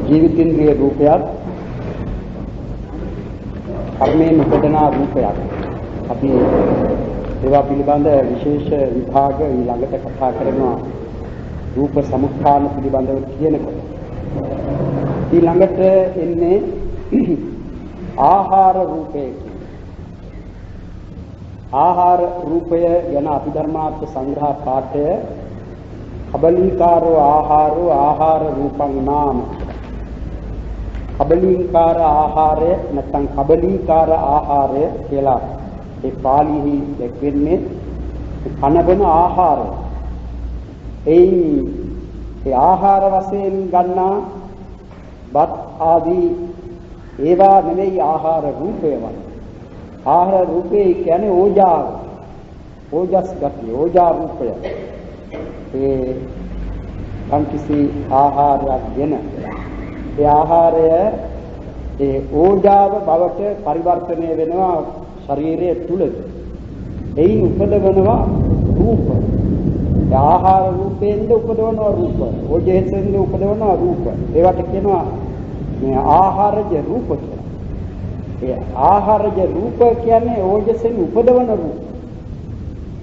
ජීවිතින්ද්‍රිය රූපයක් කර්මයෙන් උපදනා රූපයක්. අපි ඒවා පිළිබඳ විශේෂ විභාග ඊළඟට කතා කරනවා රූප සමුත්ථාන පිළිබඳව කියනකොට. ඊළඟට එන්නේ ආහාර රූපය. ආහාර රූපය ගැන අභිධර්මාර්ථ සංග්‍රහ පාඨය කබලීකාරෝ ආහාරෝ ආහාර රූපං නාම. කබලීකාර ආහාරය නැත්නම් කබලීකාර ආහාරය කියලා ඒ පාලිහි දැක්වෙන්නේ කනබන ආහාරය. ඒ ආහාර වශයෙන් ගන්නා බත් ආදී ඒවා නෙවෙයි ආහාර රූපය වань. ආහාර රූපේ කියන්නේ ඕජාව. ඕජස් ගතිය, ඕජා රූපය. කිසි ආහාරයක් ගෙන ඒ ආහාරය ඒ ඕජාව බවට පරිවර්තනය වෙනවා ශරීරයේ තුලද. එයින් උපදවනවා රූප. ඒ ආහාර රූපයෙන්ද උපදවනවා රූප. ඕජයෙන් උපදවනවා රූප. ඒවට කියනවා මේ ආහාරජ රූප කියලා. ඒ ආහාරජ රූප කියන්නේ ඕජසෙන් උපදවන රූප.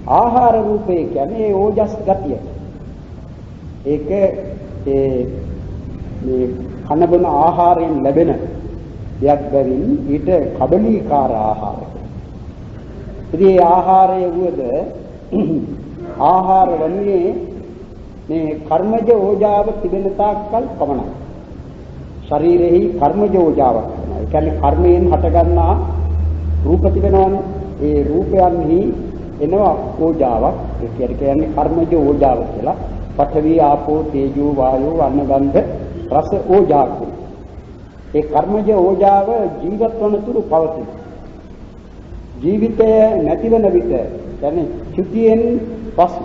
ආහාර රූපය කියන්නේ ඕජස් ගතිය. ඒක මේ කනබන ආහාරයෙන් ලැබෙන දෙයක් බැවින් ඊට කබලීකාර ආහාරය. ඉතින් මේ ආහාරය වුවද ආහාර වන්නේ මේ කර්මජ ඕජාව තිබෙන තාක්කල් පමණයි. ශරීරෙහි කර්මජ ඕජාවක් වෙනවා. ඒ කියන්නේ කර්මයෙන් හටගන්නා රූප තිබෙනවානේ. ඒ රූපයන්හි එනවා ඕජාවක්. ඒ කියන්නේ කර්මජ ඕජාව කියලා. පඨවි ආපෝ තේජෝ වායෝ වන්නගන්ධ රස ඕජා කියන. ඒ කර්මජ ඕජාව ජීවත් වන තුරු පවතින. ජීවිතය නැතිවන විට කියන්නේ චුතියෙන් පසු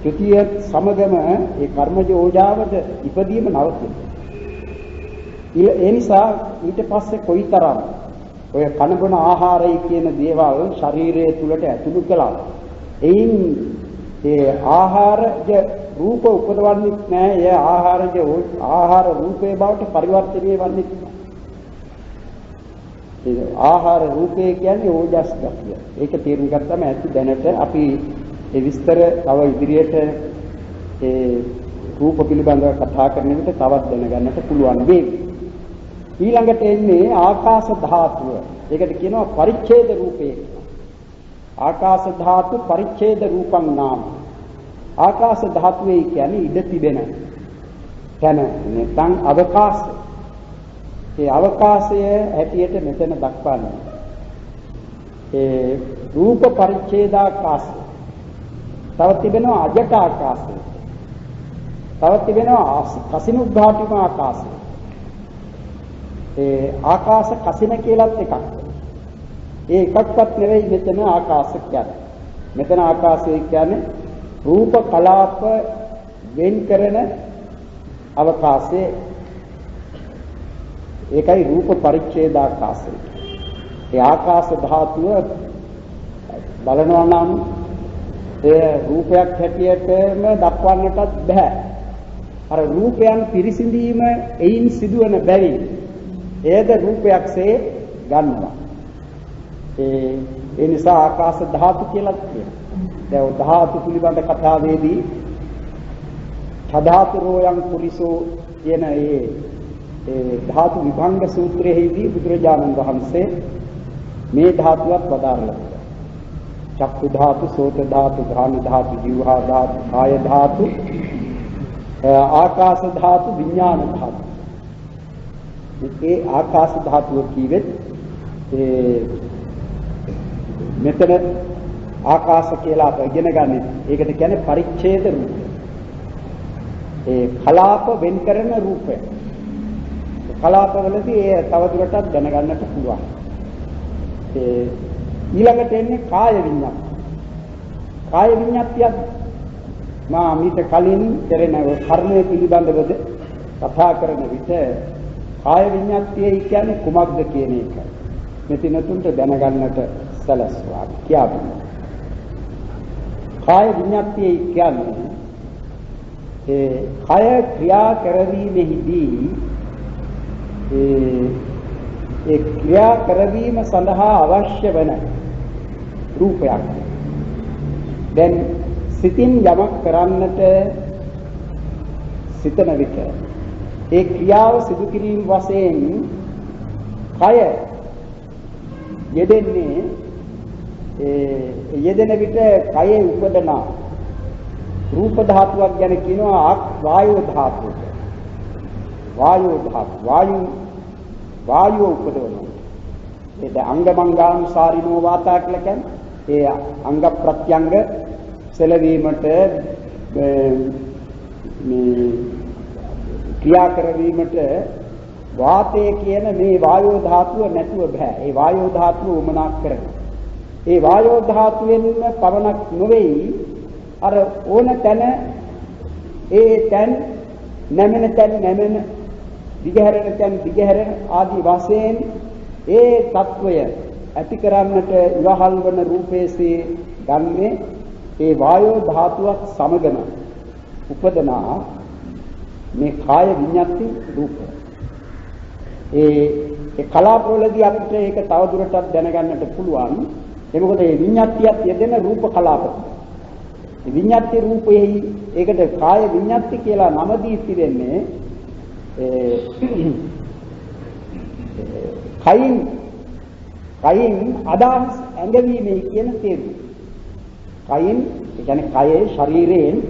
චුතිය සමගම ඒ කර්මජ ඕජාවද ඉපදීම නවතින. ඒ නිසා ඊට පස්සේ කොයිතරම් ඔය කනබන ආහාරය කියන දේවල් ශරීරයේ තුලට ඇතුළු කළා. එයින් ඒ ආහාරජ රූප උපදවන්නේ නැහැ. ඒ ආහාර රූපේ බවට පරිවර්තනය වෙන්නේ නැහැ. ඒ ආහාර රූපේ කියන්නේ ඕජස් ගතිය. ඒක තේරුම් ගත්තම ඇති දැනට අපි ඒ විස්තර තව ඉදිරියට ඒ රූප පිළිබඳව කතා කරන විට තවත් දැනගන්නට පුළුවන් වෙයි. ඊළඟට එන්නේ ආකාශ ධාතුව. ඒකට කියනවා පරිච්ඡේද රූපේ. ආකාශ ධාතු පරිච්ඡේද රූපං නාම. ආකාශ ධාතුවේ කියන්නේ ඉඩ තිබෙන තැන නැත්නම් අවකාශය. ඒ අවකාශය හැටියට මෙතන දක්වන්නේ. ඒ රූප පරිච්ඡේදාකාශය. තව තිබෙනවා අජට ආකාශය. තව තිබෙනවා කසිනුග්ඝාටිම ආකාශය. ඒ ආකාශ කසින කියලාත් එකක්. ඒ එකක්වත් නෙවෙයි මෙතන ආකාශ කියන්නේ. මෙතන ආකාශය කියන්නේ රූප කලාප වෙන් කරන අවකාශයේ ඒකයි රූප පරිච්ඡේදාකාශය. ඒ ආකාශ ධාතුව බලනවා නම් ඒ රූපයක් හැටියටම දක්වන්නටත් බෑ. අර රූපයන් පිරිසිඳීම එයින් සිදුවන බැරි ඒද රූපයක්සේ ගන්නවා. ඒ නිසා ආකාශ ධාතු කියලා කියනවා. දැන් ධාතු පිළිබඳ කතාවේදී ධාතුරෝයන් පුරිසෝ කියන ඒ ධාතු විභංග සූත්‍රයේදී බුදුරජාණන් වහන්සේ මේ ධාතුවත් වදාරලා තියෙනවා. චක්ඛු ධාතු, සෝත ධාතු, ධාන ධාතු, જીවහා ධාතු, කාය ධාතු, ආකාශ ධාතු, විඥාන ධාතු. මේ ආකාශ ධාතුව කියවෙත් මෙතන ආකාශ කියලා ඉගෙන ගන්න. ඒකට කියන්නේ පරිච්ඡේද රූපය. ඒ කලාප වෙන් කරන රූපය. කලාපවලදී ඒ තවදුරටත් දැනගන්නට පුළුවන්. ඒ ඊළඟට එන්නේ කාය විඤ්ඤාණ. කාය විඤ්ඤාතිය මා මිට කලින් කරන කර්මයේ පිළිබඳවද කතා කරන විට කාය විඤ්ඤාතිය කියන්නේ කුමක්ද කියන එක මෙතිනතුන්ට දැනගන්නට සැලැස්වා කියනවා. කාය විඤ්ඤාතිය කියන්නේ ඒ කය ක්‍රියා කරවීමෙහිදී ඒ ක්‍රියා කරවීම සඳහා අවශ්‍ය වන රූපයක්. දැන් සිතින් යමක් කරන්නට සිතන විට ඒ ක්‍රියාව සිදු කිරීම වශයෙන් කය යෙදෙන්නේ යෙදෙන විට කයේ උපදන රූප ධාතුවක් ගැන කියනවා වායෝ ධාතුව. වායුව උපදවනවා. ඒක අංගමංගානුසාරිනෝ වාතා කියලා කියන්නේ. ඒ අංග ප්‍රත්‍යංග සැලවීමට මේ ක්‍රියා කරවීමට වාතය කියන මේ වායෝ ධාතුව නැතුව බෑ. ඒ වායෝ ධාතුව උමනාක් කරනවා. ඒ වායෝ ධාතුවෙන් පවණක් නොවේයි අර ඕන තැන ඒ තැන් නැමෙන දිගහැරෙන තැන් දිගහැරෙන ආදී වශයෙන් ඒ తত্ত্বය ඇති කරන්නට ඉවහල් වන රූපේසේ ගන්නේ ඒ වායෝ ධාතුවක් සමගම උපදනා මේ කාය විඤ්ඤාති රූපය. ඒ කලාපවලදී අපිට ඒක තවදුරටත් දැනගන්නට පුළුවන්. ඒ මොකද මේ විඤ්ඤාතියත් යෙදෙන රූප කලාපක. මේ විඤ්ඤාති රූපෙහි ඒකට කාය විඤ්ඤාති කියලා නම දී තිබෙන්නේ කයින් අදහස් ඇඟවීමේ කියන තේරුම. කයින් ඒ කියන්නේ කයේ ශරීරයෙන්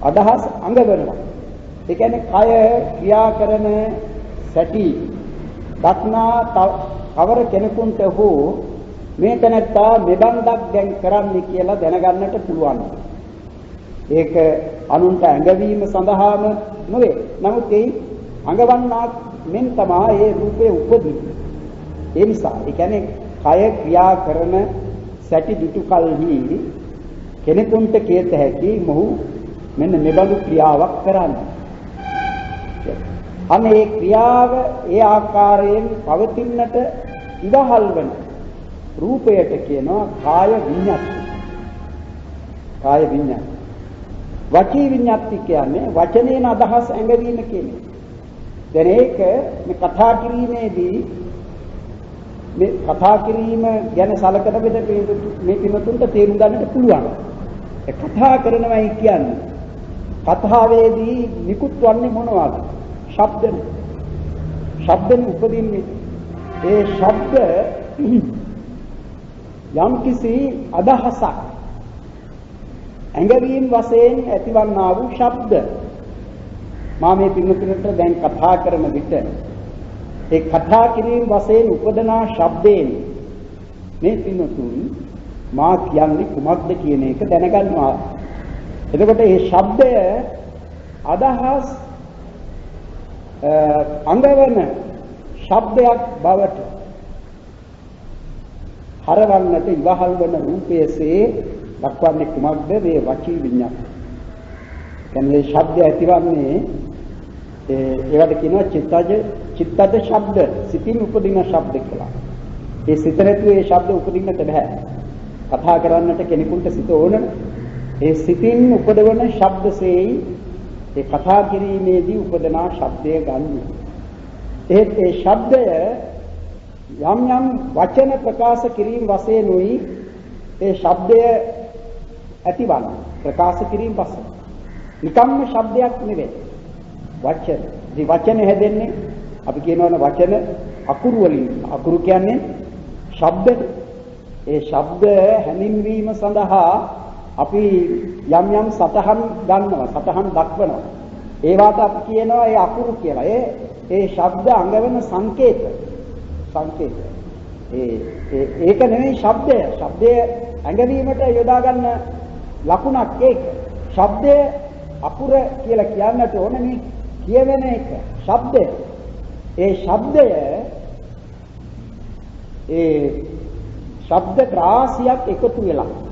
අදහස් අඟවනවා. ඒ කියන්නේ කය ක්‍රියා කරන සැටි දක්නා කවර කෙනෙකුට හෝ මේ තැනත්තා මෙබන්දක් දැන් කරන්නේ කියලා දැනගන්නට පුළුවන්. ඒක අනුන්ට ඇඟවීම සඳහාම නෙවෙයි. නමුත් ඒ අඟවන්නා මෙන් තමයි ඒ රූපේ උපදින්නේ. ඒ නිසා ඒ කියන්නේ කය ක්‍රියා කරන සැටි දුටු කල්හි කෙනෙකුට කේත හැකි මොහු මෙන්න මෙබඳු ක්‍රියාවක් කරන්නේ. අනේ ඒ ක්‍රියාව ඒ ආකාරයෙන් පවතින්නට ඉවහල් වන රූපයට කියනවා කාය විඤ්ඤාති. කාය විඤ්ඤාති. වචී විඤ්ඤාති කියන්නේ වචනේන අදහස් ඇඟවීම කියන්නේ. දැන් ඒක මේ කතා කිරීමේදී මේ කතා කිරීම ගැන සලකන විට මේ පින්තුන්ට තේරුම් ගන්නට පුළුවන්. ඒ කතා කරනවායි කියන්නේ කතාවේදී නිකුත් වන්නේ මොනවද? ශබ්දෙන් උපදින්නේ. ඒ ශබ්ද යම්කිසි අදහසක් ඇඟවීම වශයෙන් ඇතිවන්නා වූ ශබ්ද මා මේ පින්තුන්ට දැන් කතා කරන විට ඒ කතා කිරීම වශයෙන් උපදනා ශබ්දයෙන් මේ පින්තුන් මා කියන්නේ කුමක්ද කියන එක දැනගන්නවා. එතකොට මේ ශබ්දය අදහස් අංගවන ශබ්දයක් බවට හරවන්නට ඉවහල් වන රූපයේසේ දක්වන්නේ කුමක්ද? මේ වචී විඤ්ඤාති. කියන්නේ ශබ්දය ඇතිවන්නේ ඒවට කියනවා චිත්තජ ශබ්ද, සිතින් උපදින ශබ්ද කියලා. ඒ සිත නැතුව ඒ ශබ්ද උපදින්නට බෑ. කතා කරන්නට කෙනෙකුට සිත ඕන. ඒ සිතින් උපදවන ශබ්දසෙයි ඒ කතා කිරීමේදී උපදනා ශබ්දය ගන්න. ඒ ශබ්දය යම් යම් වචන ප්‍රකාශ කිරීම වශයෙන් උයි ඒ ශබ්දය ඇතිවන්නේ. ප්‍රකාශ කිරීම වශයෙන්. නිකම්ම ශබ්දයක් නෙවෙයි. වචන. මේ වචන හැදෙන්නේ අපි කියනවනේ වචන අකුරු වලින්. අකුරු කියන්නේ ශබ්ද. ඒ ශබ්ද හැඳින්වීම සඳහා අපි යම් යම් සතහන් ගන්නවා, සතහන් දක්වනවා. ඒවට අපි කියනවා ඒ අකුරු කියලා. ඒ ශබ්ද අංගවන සංකේත. ඒක නෙවෙයි ශබ්දය. ශබ්දය ඇඟවීමට යොදා ගන්න ලකුණක් ඒක. ශබ්දය අකුර කියලා කියන්නට ඕනේ මේ කියවෙන එක. ශබ්දය. ඒ ශබ්දය ශබ්ද රාශියක් එකතු වෙලා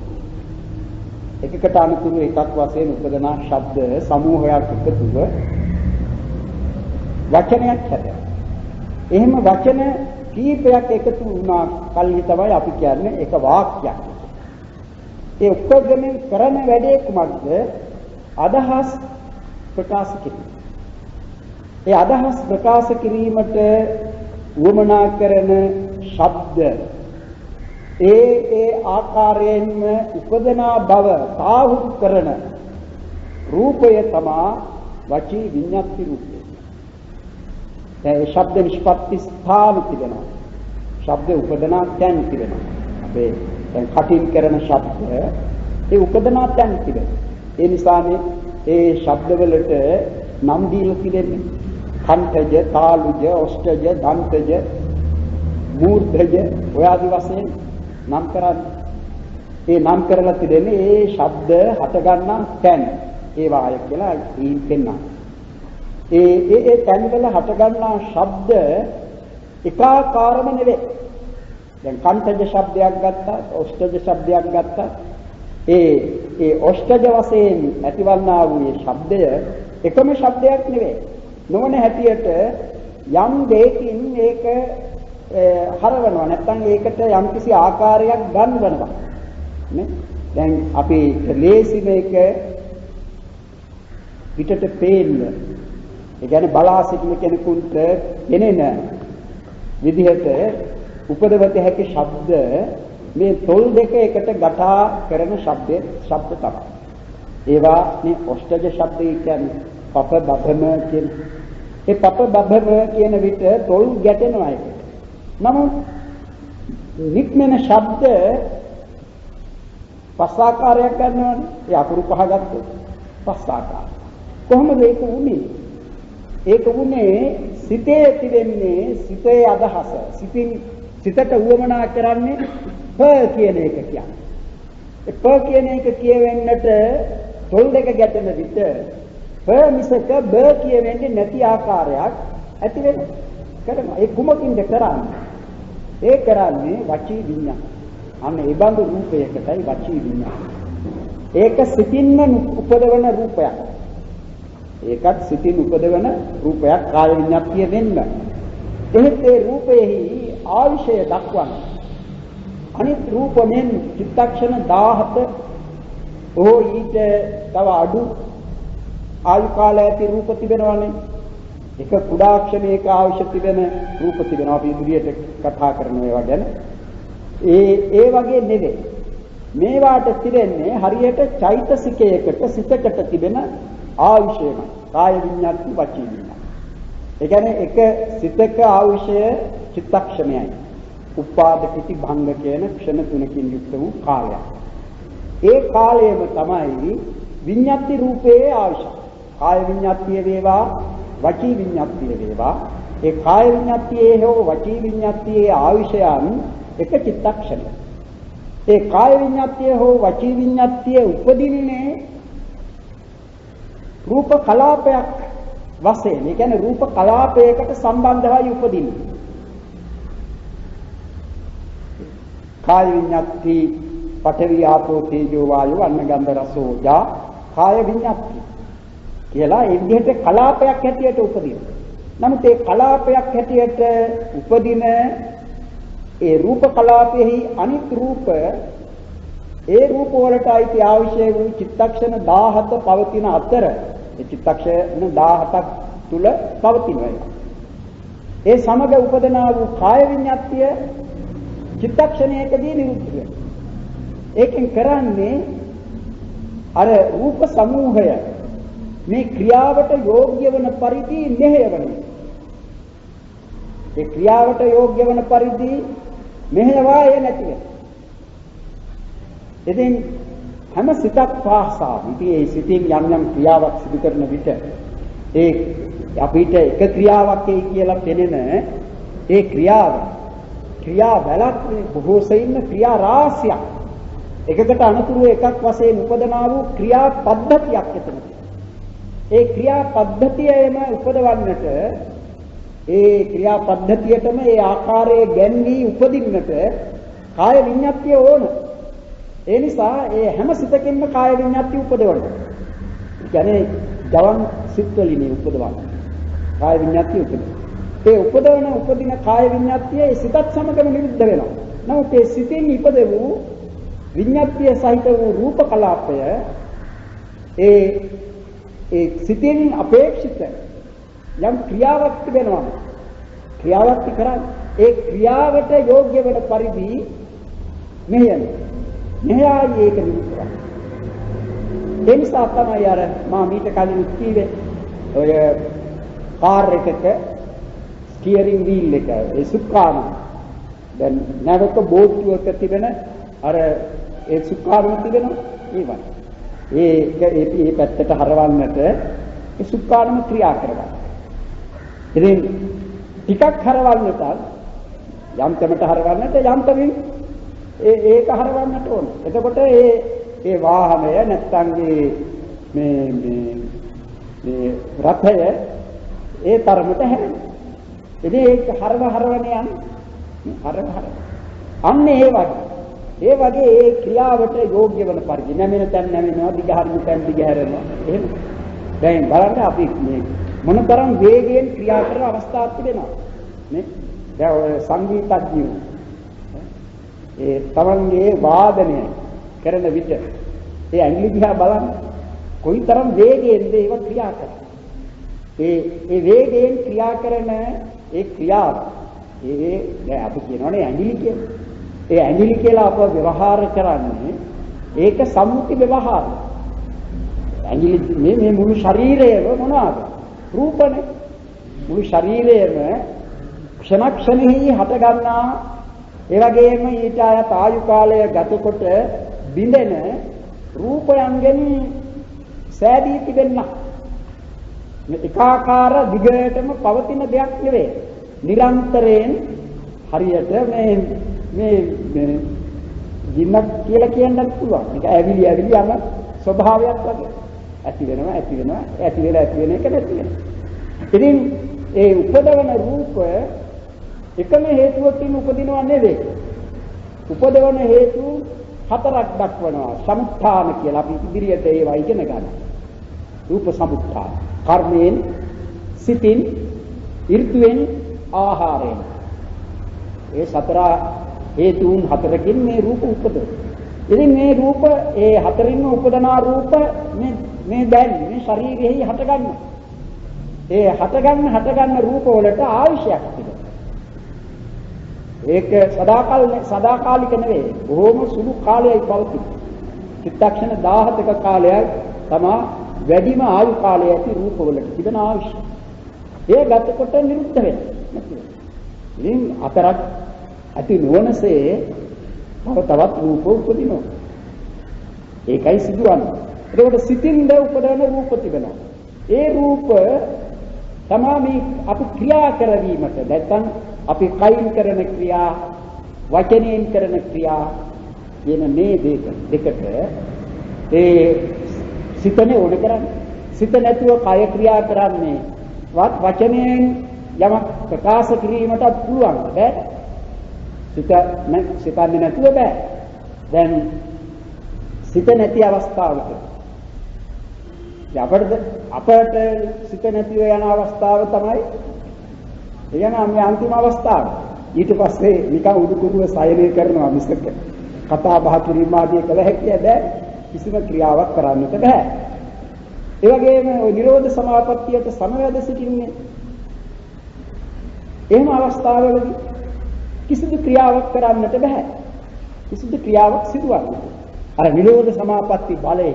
එකකට අනුතුරු එකක් වශයෙන් උපදනා ශබ්ද සමූහයක් එකතුව වචනයක් හැදෙනවා. එහෙම වචන කීපයක් එකතු වුණා කල්හි තමයි අපි කියන්නේ එක වාක්‍යයක්. ඒ උපදෙමින් කරන වැඩේ කුමක්ද? අදහස් ප්‍රකාශ කිරීම. ඒ අදහස් ප්‍රකාශ කිරීමට උවමනා කරන ශබ්ද ඒ ආකාරයෙන්ම උපදනා බව සාහෘද කරන රූපය තමයි වචී විඤ්ඤාති රූපය. ඒ ශබ්ද නිෂ්පත්ති ස්ථාන තිබෙනවා. ශබ්ද උපදනා තැන් තිබෙනවා. අපේ දැන් කටින් කරන ශබ්ද ඒ උපදනා තැන් තිබෙනවා. ඒ නිසානේ ඒ ශබ්දවලට නම් දීලා තිබෙන්නේ. කණ්ඨජ, තාලුජ, ඔෂ්ඨජ, දන්තජ, මූර්ධජ ඔය ආදි වශයෙන් නම් කරන්නේ. ඒ නම් කරලා තිබෙන්නේ ඒ ශබ්ද හට ගන්නා තැන්. ඒ වාය කියලා ඊ පෙන්වනවා. ඒ තැන්වල හට ගන්නා ශබ්ද එකාකාරම නෙවෙයි. දැන් කණ්ඨජ ශබ්දයක් ගත්තා, ඔෂ්ඨජ ශබ්දයක් ගත්තා. ඒ ඔෂ්ඨජ වශයෙන් ඇතිවන්නා වූ මේ ශබ්දය එකම ශබ්දයක් නෙවෙයි. නොවන හැටියට යම් දෙයකින් ඒක හරවනවා නැත්නම් ඒකට යම්කිසි ආකාරයක් ගන්වනවා නේ. දැන් අපි ලේසි මේක පිටට පේන්න, ඒ කියන්නේ බලා සිටින කෙනෙකුට එනෙන විදිහට උපදවත හැකි ශබ්ද මේ තොල් දෙක එකට ගටා කරන ශබ්ද තමයි. ඒවා මේ ඔෂ්ඨජ ශබ්දය කියන්නේ පප බබම කියන. ඒ පප බබම කියන විට තොල් ගැටෙනවා ඒක. නමුත් නික්මන ශබ්ද පස් ආකාරයක් ගන්නවනේ. ඒ අකුරු පහ ගත්තොත් පස් ආකාර. කොහොමද ඒක වුනේ? ඒක වුනේ සිතේ තිබෙන්නේ සිතේ අදහස. සිතට උවමනා කරන්නේ ප කියන එක කියන්නේ. ඒ ප කියන එක කියවෙන්නට තොල් දෙක ගැටෙන විට ප මිසක බ කියවෙන්නේ නැති ආකාරයක් ඇති වෙනවා. ඒ කුමකින්ද කරන්නේ? ඒ කරන්නේ වචී විඤ්ඤාණ. අන්න ඒ බඳු රූපයකටයි වචී විඤ්ඤාණ. ඒක සිතින්ම උපදවන රූපයක්. ඒකත් සිතින් උපදවන රූපයක් කාය විඤ්ඤාතිය වෙන්න. එහෙත් ඒ රූපයෙහි ආවිෂය දක්වන අනිත් රූපෙන් චිත්තක්ෂණ 17 ඕ ඊට තව අඩු ආයු කාලය ඇති රූප තිබෙනවානේ. එක කුඩා ක්ෂණයක අවශ්‍ය තිබෙන රූප තිබෙනවා. අපි ඉදිරියට කතා කරන ඒවා ගැන. ඒ වගේ නෙවෙයි. මේවාට තිබෙන්නේ හරියට චෛතසිකයකට සිතකට තිබෙන ආවිෂයම. කාය විඤ්ඤාති වචී විඤ්ඤාති. ඒ කියන්නේ එක සිතක ආවිෂය චිත්තක්ෂණයයි. උපාද පිටි භංග කියන ක්ෂණ තුනකින් යුක්ත වූ කාලයක්. ඒ කාලයම තමයි විඤ්ඤාති රූපයේ ආවිෂය. කාය විඤ්ඤාතිය වේවා වචී විඤ්ඤාතිය වේවා. ඒ කාය විඤ්ඤාතියේ හෝ වචී විඤ්ඤාතියේ ආවිෂයන් එක චිත්තක්ෂණය. ඒ කාය විඤ්ඤාතිය හෝ වචී විඤ්ඤාතිය උපදින්නේ රූප කලාපයක් වශයෙන්. ඒ කියන්නේ රූප කලාපයකට සම්බන්ධවයි උපදින්නේ. කාය විඤ්ඤාති පඨවි ආපෝ තේජෝ වායෝ අන්න ගන්ධ රස ඕජා කාය විඤ්ඤාති කියලා ඒ විදිහට කලාපයක් හැටියට උපදිනවා. නමුත් ඒ කලාපයක් හැටියට උපදින ඒ රූප කලාපෙහි අනිත් රූප ඒ රූප වලට අයිති අවශ්‍ය වූ චිත්තක්ෂණ 17 පවතින අතර ඒ චිත්තක්ෂණ 17ක් තුල පවතිනවා. ඒ සමග උපදනා වූ කාය විඤ්ඤාතිය චිත්තක්ෂණයකදී නිරුද්ධ වෙනවා. ඒකෙන් කරන්නේ අර රූප සමූහය මේ ක්‍රියාවට යෝග්‍ය වන පරිදි මෙහෙයවන. ඒ ක්‍රියාවට යෝග්‍ය වන පරිදි මෙහෙයවාය නැති වෙන. ඉතින් හැම සිතක් පාසා ඉතින් ඒ සිතින් යම් යම් ක්‍රියාවක් සිදු කරන විට ඒ අපිට එක ක්‍රියාවක් එයි කියලා පෙනෙන ඒ ක්‍රියාවලක් බොහෝ සෙයින් ක්‍රියා රාශියක් එකකට අනුතුරු එකක් වශයෙන් උපදනා වූ ක්‍රියා පද්ධතියක් එතන. ඒ ක්‍රියා පද්ධතියම උපදවන්නට ඒ ක්‍රියා පද්ධතියටම ඒ ආකාරයේ ගැන්වී උපදින්නට කාය විඤ්ඤාතිය ඕන. ඒ නිසා ඒ හැම සිතකින්ම කාය විඤ්ඤාතිය උපදවනවා. ඒ කියන්නේ ජවන් සිත්වලින් උපදවනවා. කාය විඤ්ඤාතිය උපදවනවා. ඒ උපදින කාය විඤ්ඤාතිය ඒ සිතත් සමගම නිරුද්ධ වෙනවා. නමුත් ඒ සිතෙන් ඉපද වූ විඤ්ඤාතිය සහිත වූ රූප කලාපය ඒ සිතින් අපේක්ෂිත යම් ක්‍රියාවක් තිබෙනවා. ක්‍රියාවක් කරන්නේ ඒ ක්‍රියාවට යෝග්‍ය වෙන පරිදි මෙහෙයන. මෙහෙයයි ඒක නිරුක්ත. ඒ නිසා තමයි අර මා මීට කලින් කිව්වේ ඔය කාර් එකක ස්ටියරින් වීල් එක ඒ සුක්කාන දැන් නැවක බෝට්ටුවක තිබෙන අර ඒ සුක්කාන තිබෙනවා ඒ වගේ ඒ පැත්තට හරවන්නට ඒ සුක්කානම ක්‍රියා කරනවා. ඉතින් ටිකක් හරවන්නට යන්තමට හරවන්නට යන්තමින් ඒක හරවන්නට ඕන. එතකොට ඒ වාහනය නැත්තම් මේ රථය ඒ තරමට හැරෙනවා. ඉතින් ඒක හරවන යන්නේ හරව. අන්න ඒ වගේ ඒ ක්‍රියාවට යෝග්‍ය වෙන පරිදි නැමෙන තැන් නැමෙනවා දිගහරින තැන් දිගහැරෙනවා. එහෙම. දැන් බලන්න අපි මේ මොනතරම් වේගයෙන් ක්‍රියා කරන අවස්ථාවක් තිබෙනවා. නේ? දැන් ඔය සංගීතඥයෝ ඒ තමන්ගේ වාදනය කරන විට ඒ ඇඟිලි දිහා බලන්න කොයිතරම් වේගයෙන්ද ඒක ක්‍රියා කරන්නේ. ඒ වේගයෙන් ක්‍රියා කරන ඒ ක්‍රියාව දැන් අපි කියනවනේ ඇඟිලි කියලා. ඒ ඇඟිලි කියලා අප ව්‍යවහාර කරන්නේ ඒක සම්මුති ව්‍යවහාර. ඇඟිලි මේ මුළු ශරීරයම මොනවාද? රූපනේ. මුළු ශරීරයම ක්ෂණෙහි හට ගන්නා ඒ වගේම ඊට ආයු කාලය ගතකොට බිඳෙන රූපයන්ගෙන් සෑදී තිබෙන්න. මේ එකාකාර දිගටම පවතින දෙයක් නෙවෙයි. නිරන්තරයෙන් හරියට මේ ජීන්නක් කියලා කියන්නත් පුළුවන්. මේක ඇවිලි යන ස්වභාවයක් වගේ. ඇති වෙන එක නැති වෙනවා. ඉතින් ඒ උපදවන රූප එකම හේතුවකින් උපදිනව නෙවෙයි. උපදවන හේතු හතරක් දක්වනවා. සමුත්ථාන කියලා අපි ඉදිරියට ඒවා ඉගෙන ගන්නවා. රූප සමුත්ථාන. කර්මයෙන්, සිතින්, ඍතුයෙන්, ආහාරයෙන්. ඒ සතර හේතුන් හතරකින් මේ රූප උපදවන. ඉතින් මේ රූප ඒ හතරින්ම උපදනා රූප මේ දැන් මේ ශරීරෙහි හට ගන්නවා. ඒ හටගන්න රූප වලට ආයශයක් තිබෙනවා. ඒක සදාකාලික නෙවෙයි. බොහොම සුළු කාලයයි පවතින. චිත්තක්ෂණ 17ක කාලයක් තමයි වැඩිම ආයු කාලය ඇති රූප වලට තිබෙන ආයශය. ඒ ගතකොට නිරුද්ධ වෙනවා. ඉතින් අතරක් ඇති නොවනසේ තවත් රූප උපදිනවා. ඒකයි සිදුවන්නේ. ඒකට සිතින්ද උපදවන රූප තිබෙනවා. ඒ රූප තමයි අපි ක්‍රියා කරවීමට නැත්නම් අපි කයින් කරන ක්‍රියා වචනයෙන් කරන ක්‍රියා කියන මේ දෙකට ඒ සිතනේ ඕන කරන්නේ. සිත නැතුව කය ක්‍රියා කරන්නේ වචනයෙන් යමක් ප්‍රකාශ කිරීමට පුළුවන් බෑ. සිතන්නේ නැතුව බෑ. දැන් සිත නැති අවස්ථාවක අපට සිත නැතිව යන අවස්ථාව තමයි එයනම් මේ අන්තිම අවස්ථාව. ඊට පස්සේ නිකන් උඩුකුරුව සයනය කරනවා මිසක කතා බහ කිරීම ආදී කළ හැකිය බෑ. කිසිම ක්‍රියාවක් කරන්නට බෑ. ඒ වගේම ওই නිරෝධ සමාපත්තියට සමවැද සිටින්නේ. එහෙම අවස්ථාවලදී කිසිදු ක්‍රියාවක් කරන්නට බෑ. කිසිදු ක්‍රියාවක් සිදුවන්නේ. අර නිරෝධ සමාපatti බලයේ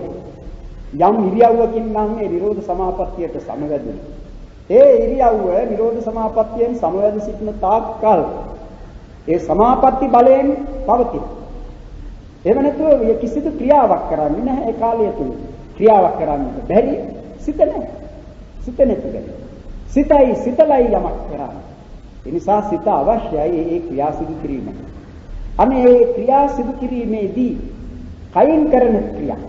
යම් ඉරියව්වකින් නම් මේ නිරෝධ සමාපත්තියට සමවැදුනේ. ඒ ඉරියව්ව නිරෝධ සමාපත්තියෙන් සමවැද සිටින තාක්කල් ඒ සමාපatti බලයෙන් පවතින. එහෙම නැතුව කිසිදු ක්‍රියාවක් කරන්නේ නැහැ ඒ කාලය තුල. ක්‍රියාවක් කරන්නට බැරි සිත නැහැ. සිත නැතිද? සිතලයි යමක් කරන්නේ. ඒ නිසා සිත අවශ්‍යයි ඒ ක්‍රියා සිදු කිරීම. අනේ ඒ ක්‍රියා සිදු කිරීමේදී කයින් කරන ක්‍රියා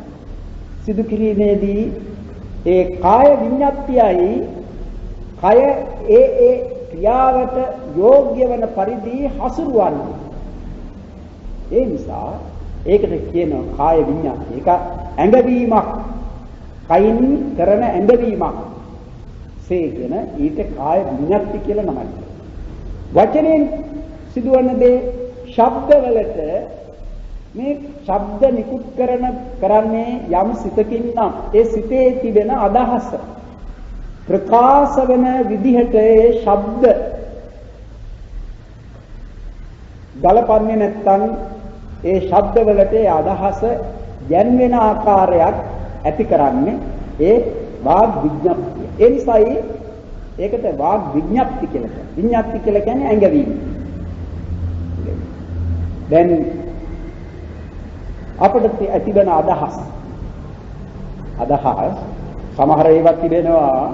සිදු කිරීමේදී ඒ කාය විඤ්ඤාතියයි කය ඒ ක්‍රියාවට යෝග්‍ය වන පරිදි හසුරුවන්නේ. ඒ නිසා ඒකට කියනවා කාය විඤ්ඤාතිය. ඒක ඇඟවීමක්. කයින් කරන ඇඟවීමක්. සේගෙන ඊට කාය විඤ්ඤාති කියලා නමයි. වචනයෙන් සිදුවන දේ ශබ්දවලට මේ ශබ්ද නිකුත් කරන්නේ යම් සිතකින් නම් ඒ සිතේ තිබෙන අදහස ප්‍රකාශ වෙන විදිහට ඒ ශබ්ද ගලපන්නේ නැත්නම් ඒ ශබ්දවලට ඒ අදහස ගැන්වෙන ආකාරයක් ඇති කරන්නේ ඒ වාග් විඥප්තිය. ඒ නිසායි ඒකට වාග් විඥප්ති කියලා කියනවා. විඥප්ති කියලා කියන්නේ ඇඟවීම. දැන් අපිට ඇතිවන අදහස් සමහර ඒවා තිබෙනවා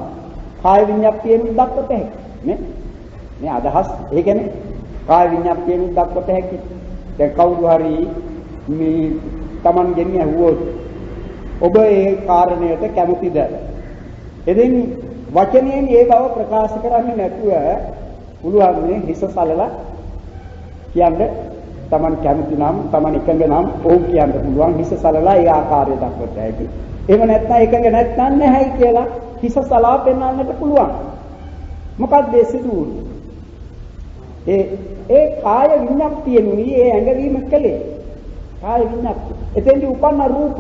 කාය විඥප්තියෙන් දක්වත හැකි මේ අදහස් ඒ කියන්නේ කාය විඥප්තියෙන් දක්වත හැකි. දැන් කවුරු හරි මේ Taman ගෙන්නේ ඇහුවොත් ඔබ ඒ කාරණයට කැමතිද? එදින් වචනයෙන් ඒ බව ප්‍රකාශ කරන්නේ නැතුව පුළුවන් මේ හිස සලලා කියන්නේ Taman කැමති නම් Taman එකඟ නම් ඔව් කියන්න පුළුවන් හිස සලලා ඒ ආකාරය දක්වත හැකි. එහෙම නැත්නම් එකඟ නැත්නම් නැහැයි කියලා හිස සලා පෙන්වන්නට පුළුවන්. මොකක්ද ඒ සිදුවුනේ? ඒ කාය විඤ්ඤාප්තියනුයි ඒ ඇඟවීම කලේ. කාය විඤ්ඤාප්තිය. එතෙන්දී උපන්න රූප.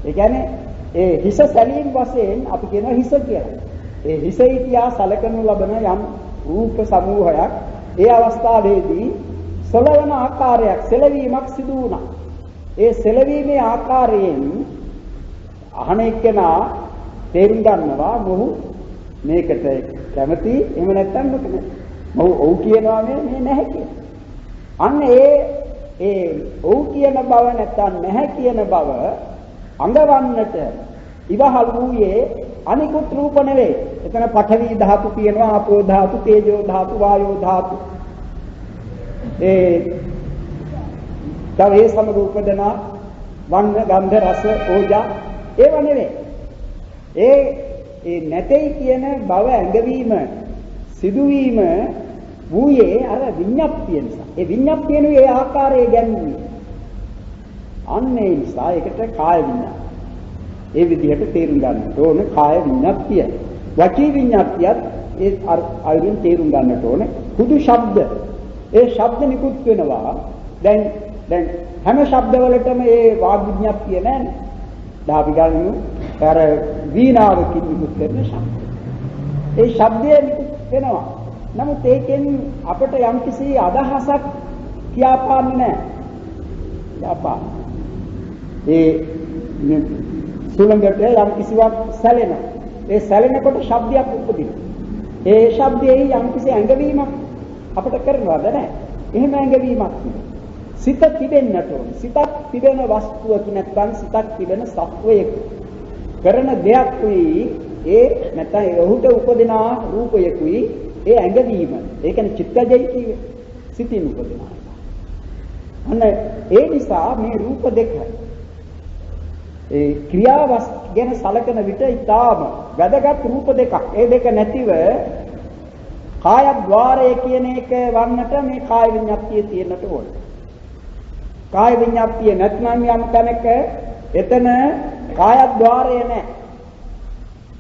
ඒ කියන්නේ ඒ හිස සැලීම් වශයෙන් අපි කියන හිස කියලා. ඒ හිසේ තියා සලකනු ලබන යම් රූප සමූහයක් ඒ අවස්ථාවේදී සලවන ආකාරයක් සැලවීමක් සිදු වුණා. ඒ සැලවීමේ ආකාරයෙන් අහන එක්කෙනා තේරුම් ගන්නවා මොහු මේකට කැමති එහෙම නැත්නම් නොකමැති. මොහු ඔව් කියනවා මේ නැහැ කියලා. අන්න ඒ ඔව් කියන බව නැත්නම් නැහැ කියන බව අඟවන්නට ඉවහල් වූයේ අනිකුත් රූප නෙවෙයි. එතන පඨවි ධාතු කියනවා, ආපෝ ධාතු, තේජෝ ධාතු, වායෝ ධාතු. ඒ සමග උපදන වන්න, ගන්ධ, රස, ඕජා ඒව නෙවෙයි. ඒ නැtei කියන බව ඇඟවීම සිදුවීම වූයේ අර විඤ්ඤාප්තිය නිසා. ඒ විඤ්ඤාප්තියනේ ඒ ආකාරයේ ගැන්වීම. අන්න ඒ නිසා ඒකට කාය විඤ්ඤාප්තිය. ඒ විදිහට තේරුම් ගන්න ඕනේ කාය විඤ්ඤාප්තිය. වචී විඤ්ඤාප්තියත් ඒ අයිරින් තේරුම් ගන්නට ඕනේ. හුදු ශබ්ද. ඒ ශබ්ද නිකුත් වෙනවා. දැන් හැම ශබ්දවලටම ඒ වාග් විඤ්ඤාප්තිය නැහැ. අපි ගන්නු අර වීණාවකින් නිකුත් කරන ශබ්ද. ඒ ශබ්දය නිකුත් වෙනවා. නමුත් ඒකෙන් අපට යම්කිසි අදහසක් කියාපාන්නේ නැහැ. ඒ සුළඟට යම් කිසිවක් සැලෙනවා. ඒ සැලෙනකොට ශබ්දයක් උපදිනවා. ඒ ශබ්දයේ යම් කිසි ඇඟවීමක් අපිට කරනවද නැහැ. එහෙම ඇඟවීමක් සිත තිබෙන්නට ඕන. සිතක් තිබෙන වස්තුවක නැත්නම් සිතක් තිබෙන සත්වයක කරන දෙයක් උයි ඒ නැත්නම් ඔහුට උපදින රූපයකුයි ඒ ඇඟවීම. ඒ කියන්නේ චිත්තජයි කියේ සිතින් උපදිනවා. අන්න ඒ නිසා මේ රූප දෙක ඒ ක්‍රියාවස් ගැන සලකන විට ඊටාම වැදගත් රූප දෙකක්. ඒ දෙක නැතිව කායද්්වාරය කියන එක වන්නට මේ කාය විඤ්ඤාප්තිය තියෙන්නට ඕන. කාය විඤ්ඤාප්තිය නැත්නම් යම් තැනක එතන කායද්්වාරය නැහැ.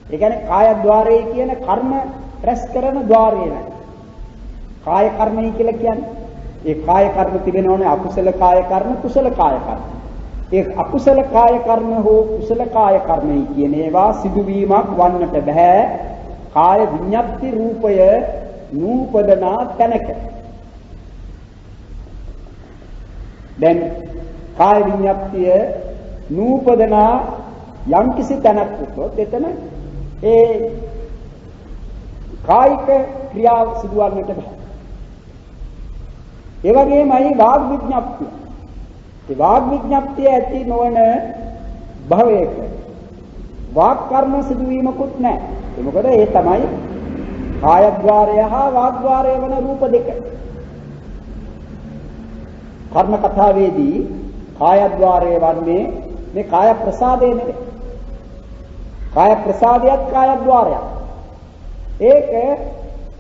ඒ කියන්නේ කායද්්වාරය කියන කර්ම රැස් කරන ద్వාරය නැහැ. කාය කර්මයි කියලා කියන්නේ ඒ කාය කර්ම තිබෙනෝනේ අකුසල කාය කර්ම, කුසල කාය කර්ම. ඒ අකුසල කාය කර්ම හෝ කුසල කාය කර්මයි කියන ඒවා සිදුවීමක් වන්නට බෑ කාය විඤ්ඤාප්ති රූපය නූපදනා තැනක. දැන් කාය විඤ්ඤාප්තිය නූපදනා යම්කිසි තැනක් උතොත් එතන ඒ කායික ක්‍රියාව සිදුවන්නට බෑ. ඒ වගේමයි වාග් විඤ්ඤාප්තිය. ඒ වාග් විඤ්ඤාප්තිය ඇති නොවන භවයක වාග් කර්ම සිදුවීමකුත් නැහැ. ඒ මොකද ඒ තමයි කායද්්වාරය හා වාග්ද්වාරය වන රූප දෙක. කර්ම කතාවේදී කායද්්වාරය වන්නේ මේ කාය ප්‍රසාදය නෙවෙයි. කාය ප්‍රසාදයත් කායද්්වාරයක්. ඒක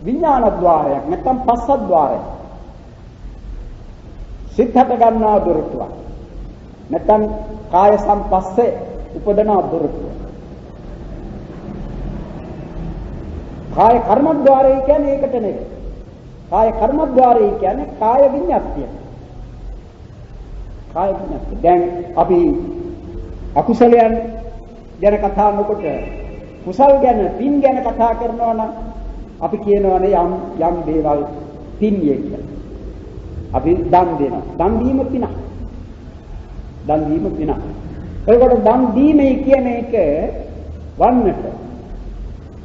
විඥානද්්වාරයක් නැත්නම් පස්සද්්වාරයක්. සිතට ගන්නා දොරටුවක්. නැත්නම් කාය සම්පස්සේ උපදන දොරටුවක්. කාය කර්මද්්වාරය කියන්නේ ඒකට නෙවෙයි. කාය කර්මද්්වාරය කියන්නේ කාය විඤ්ඤාප්තිය. කාය විඤ්ඤාති. දැන් අපි අකුසලයන් ගැන කතා නොකොට කුසල් ගැන පින් ගැන කතා කරනවා නම් අපි කියනවානේ යම් දේවල් පින්ය කියලා. අපි දන් දෙනවා. දන් දීම පිනක්. දන් දීම පිනක්. ඒකට දන් දීමේ කියන එක වන්නට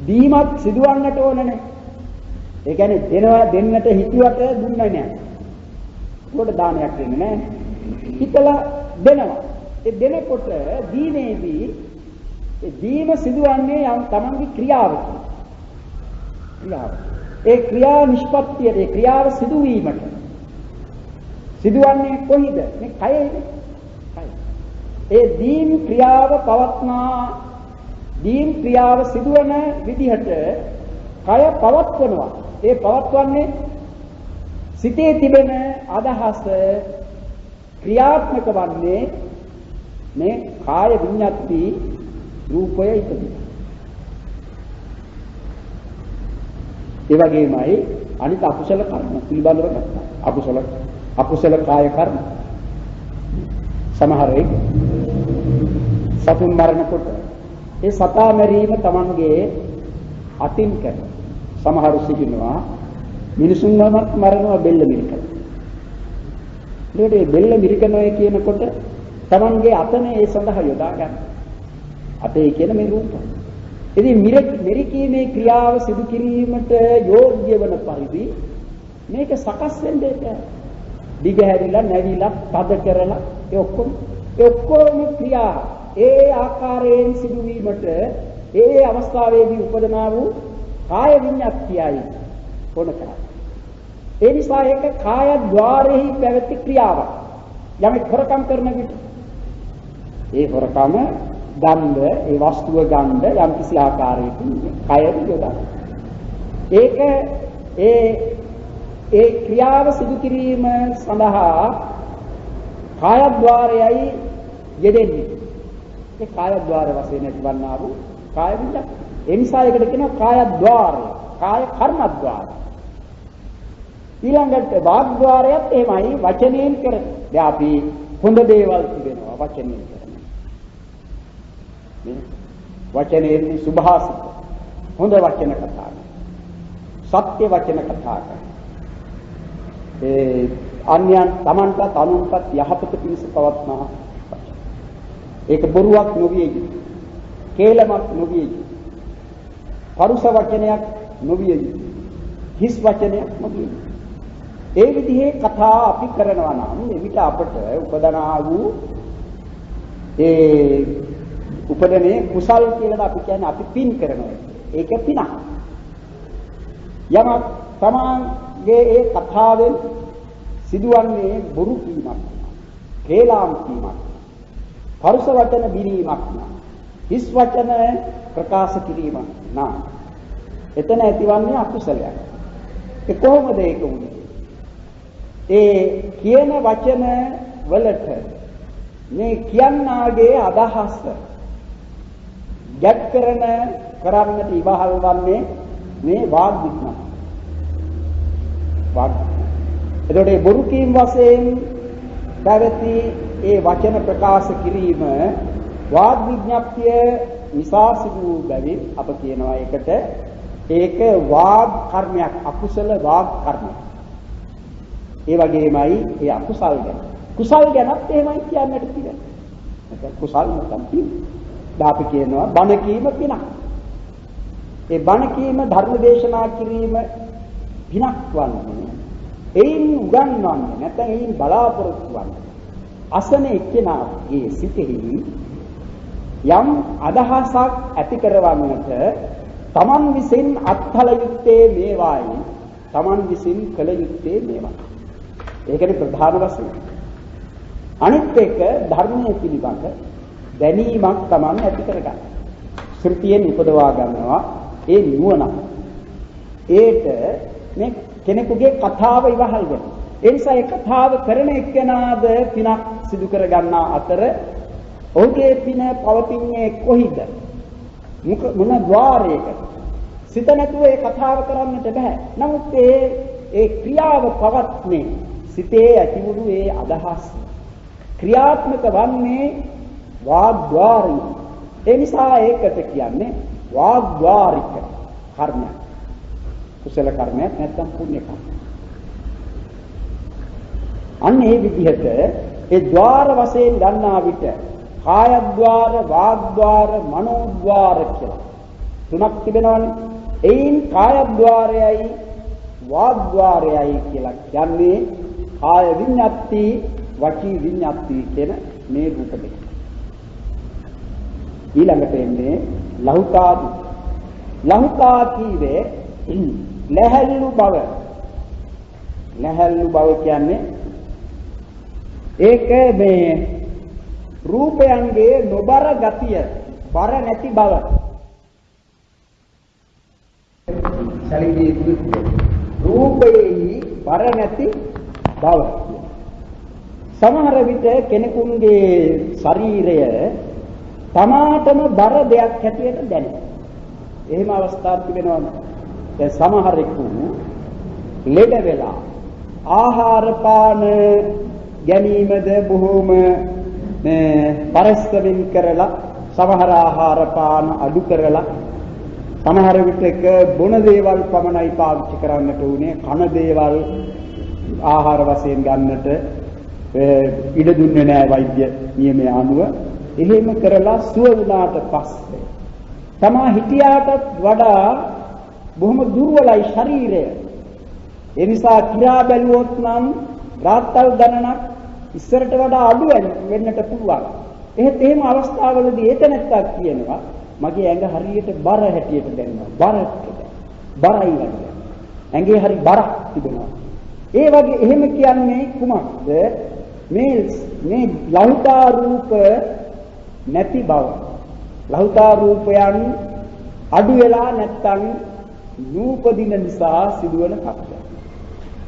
දීමක් සිදුවන්නට ඕනනේ. ඒ කියන්නේ දෙන්නට හිතුවට දුන්නේ නැහැ. ඒකට දානයක් දෙන්නේ නැහැ. හිතලා දෙනවා. ඒ දෙනකොට දීමේදී ඒ දීම සිදුවන්නේ යම් තමන්ගේ ක්‍රියාවකින්. ඒ ක්‍රියා නිෂ්පත්තිය ඒ ක්‍රියාව සිදුවීමට සිදුවන්නේ කොහිද? මේ කයෙන්නේ. ඒ දීම් ක්‍රියාව පවත්නා දීම් ක්‍රියාව සිදුවන විදිහට කය පවත්වනවා. ඒ පවත්වන්නේ සිතේ තිබෙන අදහස ක්‍රියාත්මක වන්නේ මේ කාය විඤ්ඤාති රූපය ඉදදී. ඒ වගේමයි අනිත් අකුසල කර්ම පිළිබඳව කතා. අකුසල කාය කර්ම. සමහර වෙලාවට සතුන් මරනකොට ඒ සතා මරීම තමන්ගේ අතින් කරන. සමහරු සිටිනවා මිනිසුන්ව මරනවා බෙල්ල මිරිකන. ඒකට බෙල්ල මිරිකනවා කියනකොට තමන්ගේ අතනේ ඒ සඳහා යොදා ගන්න. අතේ කියන මේ රූප. ඉතින් මෙරිකීමේ ක්‍රියාව සිදු කිරීමට යෝග්‍ය වන පරිදි මේක සකස් වෙන්නේ දිගහැරිලා නැවිලා තද කරලා ඒ ඔක්කොම ක්‍රියා ඒ ආකාරයෙන් සිදුවීමට ඒ අවස්ථාවේදී උපදනා වූ කාය විඤ්ඤාතියයි ඕන කරන්නේ. ඒ නිසා ඒක කාය ద్వාරෙහි පැවති ක්‍රියාවක්. යමෙක් හොරකම් කරන විට ඒ හොරකම ගන්ධ ඒ වස්තුව ගන්ධ යම් කිසි ආකාරයකින් කය යොදා. ඒක ඒ ක්‍රියාව සිදු කිරීම සඳහා කායද්්වාරයයි යෙදෙන්නේ. ඒ කායද්්වාර වශයෙන් ඇතිවන්නා වූ කාය විඤ්ඤාති. ඒ නිසා ඒකට කියනවා කායද්්වාරය, කාය කර්මද්්වාරය. ඊළඟට වාග්ද්්වාරයත් එහෙමයි වචනයෙන් කරන. දැන් අපි හොඳ දේවල් කියනවා වචනයෙන් කරනවා. මේ වචනයෙන් සුභාසිත හොඳ වචන කතා කරනවා. සත්‍ය වචන කතා කරනවා. අන්‍යයන් තමන්ටත් අනුන්ටත් යහපත පිණිස පවත්නා ඒක බොරුවක් නොවිය යුතුයි. කේලමක් නොවිය යුතුයි. පරුස වචනයක් නොවිය යුතුයි. හිස් වචනයක් නොවිය යුතුයි. ඒ විදිහේ කතා අපි කරනවා නම් එවිට අපට උපදනා වූ ඒ උපදනේ කුසල් කියලා අපි කියන්නේ අපි පින් කරනවා. ඒක පිනක්. යමක් තමන්ගේ ඒ කතාවෙන් සිදුවන්නේ බොරු කීමක්, කේලාම් කීමක්, පරුස වචන බිරීමක් නා, හිස් වචන ප්‍රකාශ කිරීමක් නා. එතන ඇතිවන්නේ අකුසලයක්. ඒ කොහොමද ඒක උනේ? ඒ කියන වචන වලට මේ කියන්නාගේ අදහස ගැට් කරන්නට ඉවහල් වන්නේ මේ වාග් විඥාන. එතකොට මේ බොරු කීම් වශයෙන් පැවති ඒ වචන ප්‍රකාශ කිරීම වාග් විඥාප්තිය නිසා සිදු බැවින් අප කියනවා ඒකට ඒක වාග් කර්මයක්, අකුසල වාග් කර්මයක්. ඒ වගේමයි ඒ අකුසල් ගැන. කුසල් ගැනත් එහෙමයි කියන්නට තියෙනවා. ඒක කුසල් නැත්නම් පින්. අපි කියනවා බණ කීම පිනක්. ඒ බණ කීම ධර්ම දේශනා කිරීම පිනක් වන්නේ. එයින් උගන්වන්නේ නැත්නම් එයින් බලාපොරොත්තු වන්නේ. අසන එක්කෙනාගේ සිතෙහි යම් අදහසක් ඇති කරවන්නට තමන් විසින් අත්හල යුත්තේ මේවායි. තමන් විසින් කළ යුත්තේ මේවා. ඒකනේ ප්‍රධාන වශයෙන්. අනිත් එක ධර්මයේ පිළිබඳ දැනීමක් තමන් ඇති කරගන්න. ශ්‍රුතියෙන් උපදවා ගන්නවා ඒ නුවණ. ඒට මේ කෙනෙකුගේ කතාව ඉවහල් වෙනවා. ඒ නිසා ඒ කතාව කරන එක්කෙනාද පිනක් සිදු කර ගන්නා අතර ඔහුගේ පින පවතින්නේ කොහිද? මොන ద్వාරයක? සිත නැතුව ඒ කතාව කරන්නට බෑ. නමුත් ඒ ක්‍රියාව පවත්නේ සිතේ ඇතිවුණු ඒ අදහස්. ක්‍රියාත්මක වන්නේ වාග්්වාරී. ඒ නිසා ඒකට කියන්නේ වාග්්වාරික කර්මයක්. කුසල කර්මයක් නැත්නම් පුණ්‍ය කර්මයක්. අන්න ඒ විදිහට ඒ ద్వාර වශයෙන් ගන්නා විට කායද්්වාර, වාග්ද්වාර, මනෝද්වාර කියලා තුනක් තිබෙනවානේ. එයින් කායද්්වාරයයි වාග්ද්වාරයයි කියලා කියන්නේ කාය විඤ්ඤාති, වචී විඤ්ඤාති කියන මේ රූප දෙක. ඊළඟට එන්නේ ලහුතාදි. ලහුතා කීවේ ලැහැල්ලු බව. ලැහැල්ලු බව කියන්නේ ඒක මේ රූපයන්ගේ නොබර ගතිය, බර නැති බව. ශරීරයේ රූපයේ බර නැති බව. සමහර විට කෙනෙකුගේ ශරීරය තමාටම බර දෙයක් හැටියට දැනේ. එහෙම අවස්ථාවක් තිබෙනවා. දැන් සමහරෙකු ලෙඩ වෙලා ආහාර පාන ගැනීමද බොහෝම පරිස්සමින් කරලා සමහර ආහාර පාන අඩු කරලා සමහර විටක බොන දේවල් පමණයි පාවිච්චි කරන්නට උනේ, කන දේවල් ආහාර වශයෙන් ගන්නට ඉඩ දුන්නේ නැහැ වෛද්‍ය නියමයේ අනුව. එහෙම කරලා සුව වුණාට පස්සේ තමා හිටියාටත් වඩා බොහොම දුර්වලයි ශරීරය. ඒ නිසා කිරා බැලුවොත් නම් රාත්තල් ගණනක් ඉස්සරට වඩා අඩු වෙන්නට පුළුවන්. එහෙත් එහෙම අවස්ථාවලදී එතනත්තක් කියනවා මගේ ඇඟ හරියට බර හැටියට දැනෙනවා. බරයි වගේ. ඇඟේ හරි බරක් තිබෙනවා. ඒ වගේ එහෙම කියන්නේ කුමක්ද? මේ ලෞතා රූප නැති බව. ලෞතා රූපයන් අඩු වෙලා නැත්තම් නූපදින නිසා සිදුවන තත්ත්වය.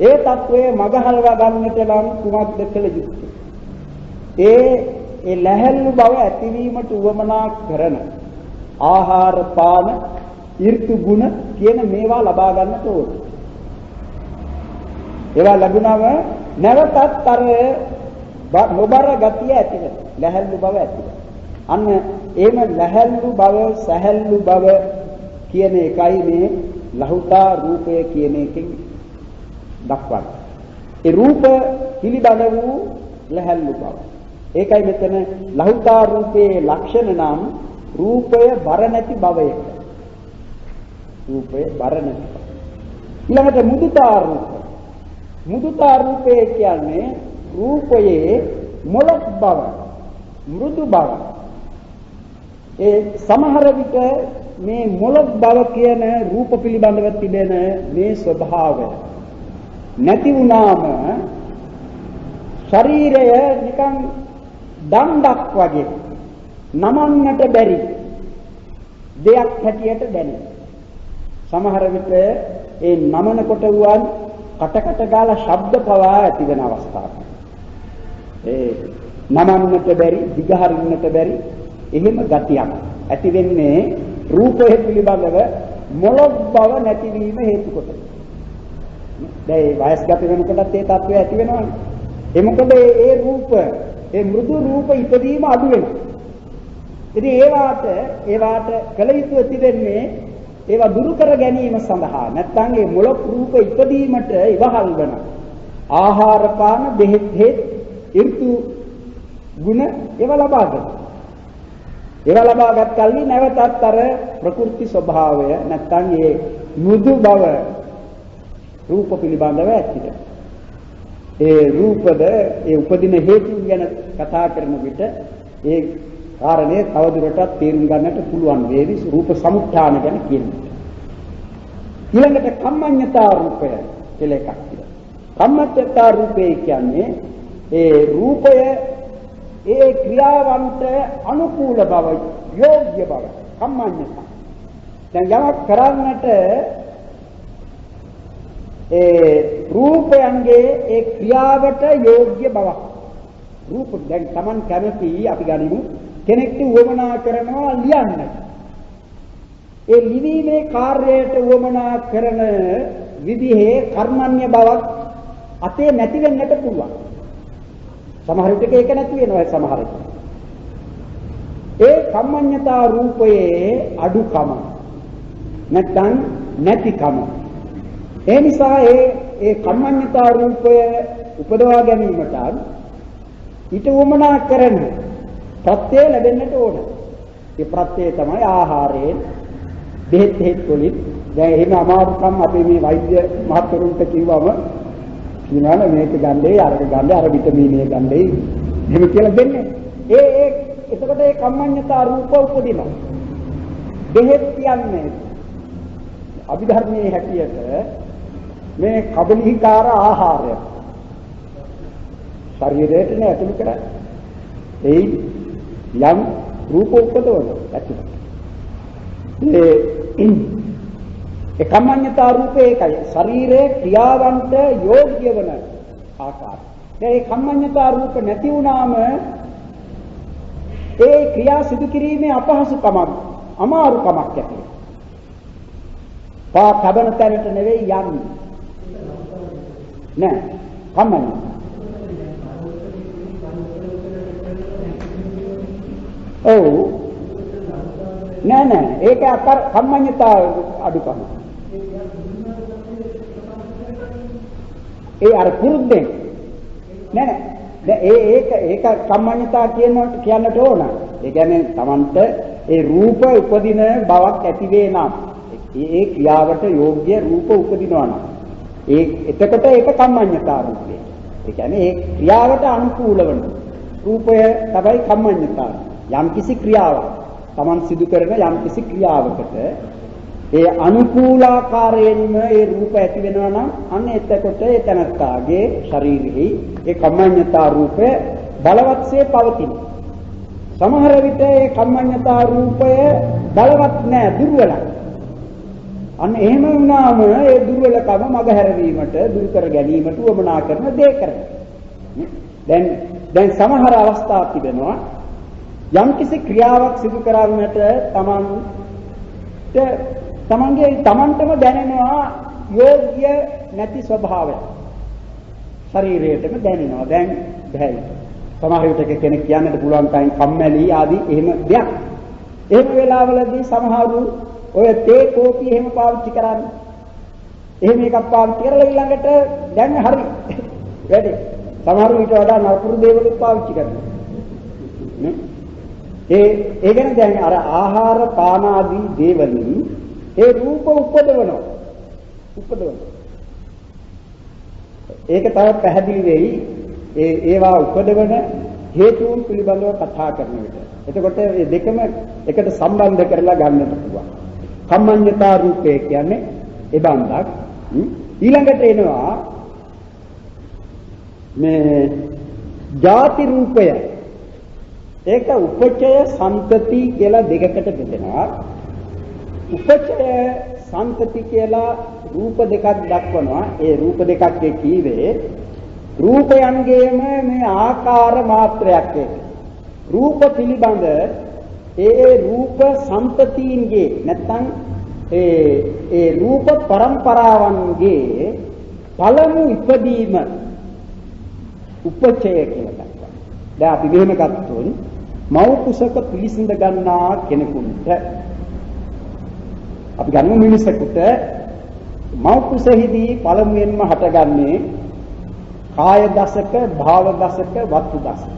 ඒ තත්ත්වයේ මගහරවා ගන්නට නම් කුමක්ද කළ යුත්තේ? ඒ ලැහැල්ලු බව ඇතිවීමට උවමනා කරන ආහාර පාන ඍතු ගුණ කියන මේවා ලබා ගන්නට ඕන. ඒවා ලැබුණම නැවතත් අර නොබර ගතිය ඇති වෙන ලැහැල්ලු බව ඇති වෙන. අන්න එහෙම ලැහැල්ලු බව, සැහැල්ලු බව කියන එකයි මේ ලහුතා රූපය කියන එකෙන් දක්වන්නේ. ඒ රූප පිළිබඳ වූ ලැහැල්ලු බව. ඒකයි මෙතන ලහුතා රූපයේ ලක්ෂණ නම් රූපය බර නැති බවය. රූපය බර නැති බව. ඊළඟට මුදුතා රූප. මුදුතා රූපය කියන්නේ රූපයේ මොළක් බව, මෘදු බව. ඒ සමහර විට මේ මොළක් බව කියන රූප පිළිබඳව තිබෙන මේ ස්වභාවය නැති වුණාම ශරීරය නිකන් දණ්ඩක් වගේ නමන්නට බැරි දෙයක් හැටියට දැනේ. සමහර විට ඒ නමන කොට වුවන් කටකට ගාලා ශබ්ද පවා ඇති වෙන අවස්ථාවක්. ඒ නමන්නට බැරි, දිගහරින්නට බැරි එහෙම ගතියක් ඇති වෙන්නේ රූපය පිළිබඳව මොළොක් බව නැතිවීම හේතු කොට. දැන් වයස්ගත වෙනකොටත් ඒ තත්ත්වය ඇති වෙනවනේ. ඒ මොකද ඒ රූප, ඒ මෘදු රූප ඉදීම අඩු වෙනවා. ඉතින් ඒවාට කල යුතු තිබෙන්නේ ඒවා දුරු කර ගැනීම සඳහා. නැත්නම් ඒ මොළොක් රූප ඉදීමට ඉවහල් වෙන ආහාර පාන, බෙහෙත්, ඍතු ගුණ ඒවා ලබා ගන්න. ඒවා ලබාගත් කල්හි නැවතත් අර ප්‍රකෘති ස්වභාවය නැත්නම් ඒ මෘදු බව රූප පිළිබඳව ඇතිද. ඒ රූපද ඒ උපදින හේතුන් ගැන කතා කරන විට ඒ කාරණේ තවදුරටත් තේරුම් ගන්නට පුළුවන් වේවි රූප සමුත්ථාන ගැන කියන්නේ. ඊළඟට කම්මඤ්ඤතා රූපය කියලා එකක් තියෙනවා. කම්මඤ්ඤතා රූපය කියන්නේ ඒ රූපය ඒ ක්‍රියාවන්ට අනුකූල බව, යෝග්‍ය බව, කම්මඤ්ඤතා. දැන් යමක් කරන්නට ඒ රූපයන්ගේ ඒ ක්‍රියාවට යෝග්‍ය බව. රූප දැන් Taman කැමති අපි ගනිමු කෙනෙක්ට උවමනා කරනවා ලියන්න. ඒ ලිවීමේ කාර්යයට උවමනා කරන විදිහේ කර්මන්‍ය බවක් අතේ නැති වෙන්නට පුළුවන්. සමහර විටක ඒක නැති වෙනවා සමහර විට. ඒ කම්මඤ්ඤතා රූපයේ අඩුකම නැත්නම් නැතිකම. ඒ නිසා ඒ කම්මඤ්ඤතා රූපය උපදවා ගැනීමට ඊට වමනා කරන ප්‍රත්‍ය ලැබෙන්නට ඕන. ඒ ප්‍රත්‍ය තමයි ආහාරයෙන් බෙහෙත් වලින්. දැන් එහෙම අමාරුකම් අපි මේ වෛද්‍ය මහත්වරුන්ට කිව්වම කියනවා මේක ගන්නේ අරක ගන්නේ අර විටමින් එක ගන්නේ එහෙම කියලා දෙන්නේ. එතකොට ඒ කම්මඤ්ඤතා රූප උපදිනවා. බෙහෙත් කියන්නේ අභිධර්මයේ හැටියට මේ කබලිකාර ආහාරය ශරීරයට ඇතුළු කරන්නේ. ඒ යම් රූප උපදවන ඇතුළත. ඒ කම්මඤ්ඤතා රූපේ ඒකයි. ශරීරයේ ක්‍රියාවන්ට යෝග්‍ය වන ආකාරය. දැන් මේ කම්මඤ්ඤතා රූප නැති වුණාම ඒ ක්‍රියා සිදු කිරීමේ අපහසුකමක් අමාරුකමක් ඇති වෙනවා. පා කබන තැනට නෙවෙයි යන්නේ. නෑ කම්මඤ්ඤ. ඔව් නෑ ඒක අතර කම්මඤ්ඤතා අඩුකම. ඒ අර පුරුද්දෙන් නෑ ඒක කම්මඤ්ඤතා කියන්නට ඕන. ඒ කියන්නේ Tamanට ඒ රූප උපදින බවක් ඇති වේ නම් ඒ ක්‍රියාවට යෝග්‍ය රූප උපදිනවා නම් එතකොට ඒක කම්මඤ්ඤතා රූපය. ඒ කියන්නේ ඒ ක්‍රියාවට අනුකූල වන රූපය තමයි කම්මඤ්ඤතා. යම්කිසි ක්‍රියාවක් Taman සිදු කරන යම්කිසි ක්‍රියාවකට ඒ අනුකූලාකාරයෙන්ම ඒ රූප ඇති වෙනවා නම් අන්න එතකොට ඒ තනත්තාගේ ශරීරෙහි ඒ කම්මඤ්ඤතා රූපය බලවත්සේ පවතින. සමහර විට ඒ කම්මඤ්ඤතා රූපය බලවත් නැහැ දුර්වලයි. අන්න එහෙම වුණාම ඒ දුර්වලකම මගහැරවීමට දුරු කර ගැනීමට උවමනා කරන දේ කරනවා. දැන් සමහර අවස්ථා තිබෙනවා යම්කිසි ක්‍රියාවක් සිදු කරන්නට තමන්ටම දැනෙනවා යෝග්‍ය නැති ස්වභාවය. ශරීරයටම දැනෙනවා. දැන් බැහැ. සමහර විටක කෙනෙක් කියන්නට පුළුවන් තරම් කම්මැලි ආදී එහෙම දෙයක්. එහෙම වෙලාවලදී සමහරු ඔය තේ කෝපි එහෙම පාවිච්චි කරන්නේ. එහෙම එකක් පාවිච්චි කරලා ඊළඟට දැන් හරි. වැඩි. සමහරු ඊට වඩා නපුරු දේවල් පාවිච්චි කරනවා. නේ? ඒ ගැන දැන් අර ආහාර පාන ආදී දේවලින් ඒ රූප උපදවනවා. ඒක තව පැහැදිලි වෙයි. ඒවා උපදවන හේතුන් පිළිබඳව කතා කරන විට. එතකොට මේ දෙකම එකට සම්බන්ධ කරලා ගන්නට පුළුවන්. කම්මඤ්ඤතා රූපය කියන්නේ ඒ බන්දක්. ඊළඟට එනවා මේ ජාති රූපය. ඒක උපචය සම්පති කියලා දෙකකට බෙදෙනවා. උපචය සම්පති කියලා රූප දෙකක් දක්වනවා. ඒ රූප දෙකක් කීවේ රූපයන්ගේම මේ ආකාර මාත්‍රයක් ඒක. රූප පිළිබඳ ඒ රූප සම්පතීන්ගේ නැත්නම් ඒ රූප પરම්පරාවන්ගේ පළමු ඉපදීම උපචය කියලා දක්වනවා. දැන් අපි මෙහෙම ගත්තොත් මව් කුසක පිළිසිඳ ගන්නා කෙනෙකුට අපි ගන්න මිනිසෙකුට මව් කුසෙහිදී පළමුවෙන්ම හටගන්නේ කාය දසක, භාව දසක, වස්තු දසක.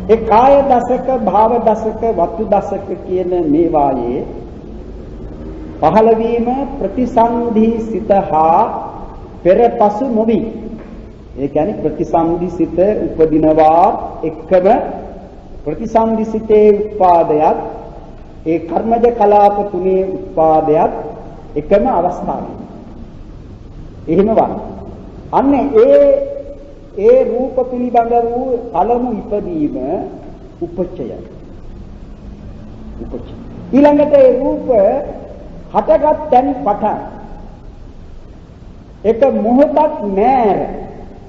ඒ කාය දසක, භාව දසක, වස්තු දසක කියන මේවායේ පහළවීම ප්‍රතිසන්ධි සිත හා පෙරපසු නොවි. ඒ කියන්නේ ප්‍රතිසන්ධි සිත උපදිනවා එක්කම ප්‍රතිසන්ධි සිතේ උත්පාදයක් ඒ කර්මජ කලාප තුනේ උත්පාදයක් එකම අවස්ථාවේ. එහෙම වань. අන්න ඒ රූප පිළිබඳ වූ පළමු ඉපදීම උපචය. ඊළඟට ඒ රූප හටගත් තැන් පටන් එක මොහොතක් නෑර